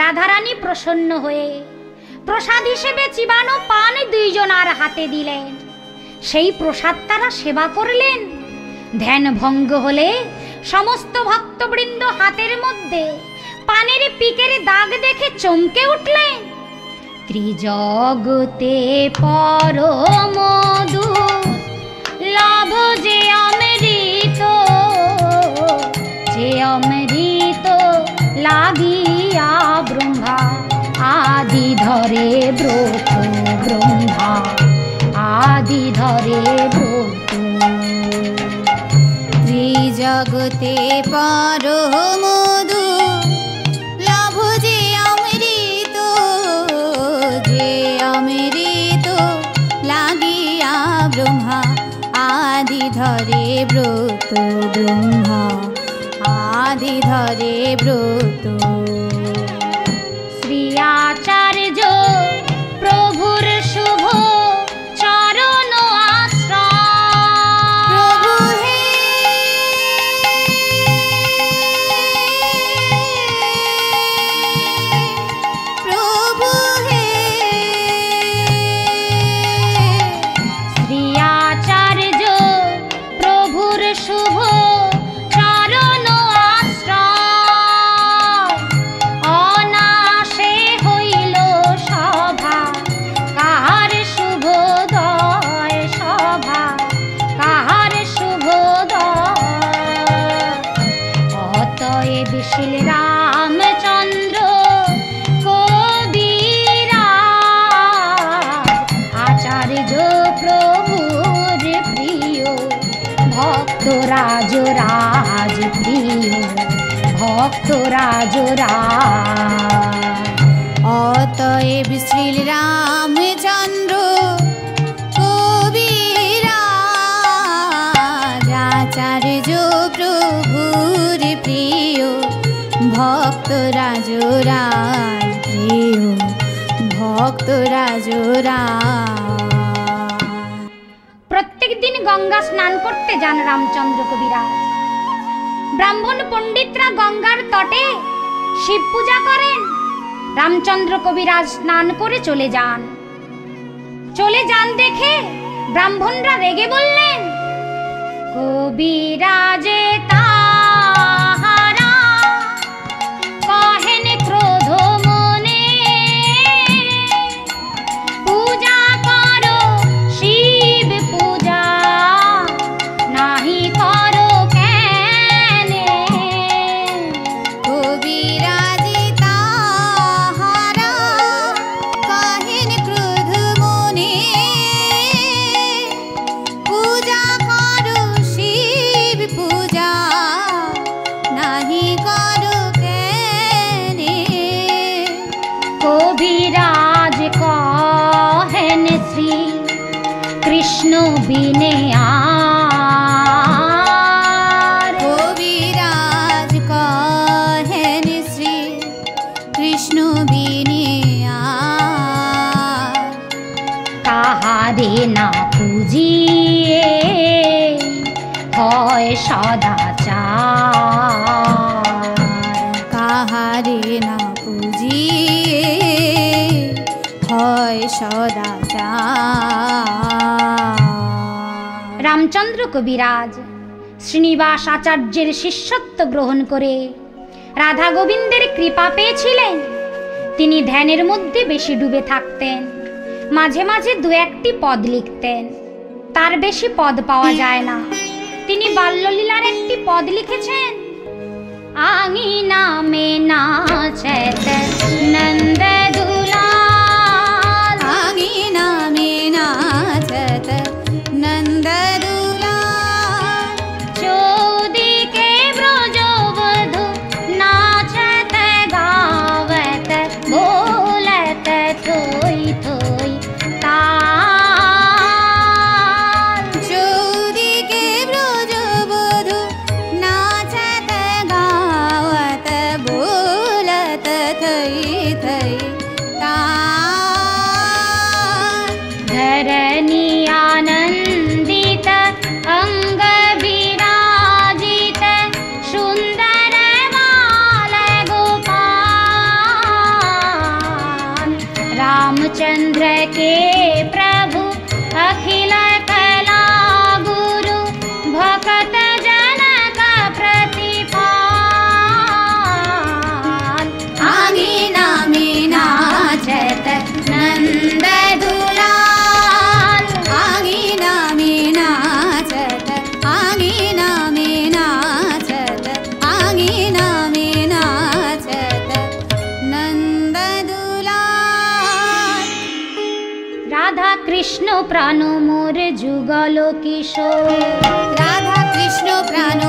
Speaker 1: রাধারানী প্রসন্ন হয়ে প্রসাদ হিসেবে চিবানো পান 2 জনার হাতে দিলেন। সেই প্রসাদ তারা সেবা করলেন। ধ্যান ভঙ্গ হলে সমস্ত ভক্তবৃন্দ হাতের মধ্যে পানের পিকের দাগ দেখে চমকে উঠলেন। ত্রিজগতে পরমধু লাভ যে অমৃত, যে অমৃত লাগিয়া ব্রহ্মা আদি ধরে ব্রত, ব্রহ্মা আদি ধরে ব্রত।
Speaker 2: ত্রিজগতে পরমধু লাভ যে অমৃত, যে অমৃত লাগিয়া ব্রহ্মা আদি ধরে ব্রত, ব্রহ্মা আদি ধরে ব্রত।
Speaker 1: শ্রী আচার্য প্রভুর শুভ চরণ আশ্রয়,
Speaker 2: প্রভু হে প্রভু হে,
Speaker 1: শ্রী আচার্য প্রভুর শুভ চরণ আশ্রয়। অনাশে হইল সভা কাহার শুভোদয়, সভা কাহার শুভোদয়। অতএব শিল রামচন্দ্র কবিরাজ আচার্য প্রভুর প্রিয় ভক্ত রাজরাজ, প্রিয় ভক্ত রাজরাজ।
Speaker 2: অতএব শ্রী রামচন্দ্র কবিরাজ আচার্য রাজরাজ প্রিয় ভক্ত রাজরাজ।
Speaker 1: প্রত্যেক দিন গঙ্গা স্নান করতে যান রামচন্দ্র কবিরাজ। ব্রাহ্মণ পণ্ডিতরা গঙ্গার তটে শিব পূজা করেন। রামচন্দ্র কবিরাজ স্নান করে চলে যান দেখে ব্রাহ্মণরা রেগে বললেন, কবিরাজে তাহারা কহেন ক্রোধ মনে, পূজা করো শিব পূজা নাহি করো কেনে।
Speaker 2: কবিরাজে তাহারা কহেন ক্রোধ মনে, পূজা করো শিব পূজা নাহি করো কেনে।
Speaker 1: কবিরাজ কহেন শ্রী কৃষ্ণ বিনে আর,
Speaker 2: কবিরাজ কহেন শ্রী কৃষ্ণ বিনে আর।
Speaker 1: কাহারে না পুজিয়ে হয় সদাচার।
Speaker 2: কাহারে না পুজিয়ে হয় সদাচার।
Speaker 1: রামচন্দ্র কবিরাজ শ্রীনিবাস আচার্যের শিষ্যত্ব গ্রহণ করে রাধা গোবিন্দের কৃপা পেয়েছিলেন। তিনি ধ্যানের মধ্যে বেশি ডুবে থাকতেন, মাঝে মাঝে দু একটি পদ লিখতেন, তার বেশি পদ পাওয়া যায় না। তিনি বাল্যলীলার একটি পদ লিখেছেন, আঙিনা মে নাচত নন্দ দুলাল,
Speaker 2: আঙিনা মে নাচত নন্দ দুলাল।
Speaker 1: চৌদিকে ব্রজবধূ নাচত গাवत बोलत थोई थोई ताल।
Speaker 2: চৌদিকে ব্রজবধূ নাচত গাওয়াত बोलत थई थई ताल।
Speaker 1: धरणी आनंदित अंग विराजित सुंदर बाल गोपाल। रामचंद्र के प्रभु अखिल कला गुरु भक्त जनक प्रतिपाल।
Speaker 2: आंगीना में नाचत नंद दुलाल। आंगीना में नाचत, आंगीना में नाचत, आंगीना में नाचत नंद दुलाल।
Speaker 1: राधा कृष्ण प्राण मोर जुगल किशोर,
Speaker 2: राधा कृष्ण प्राण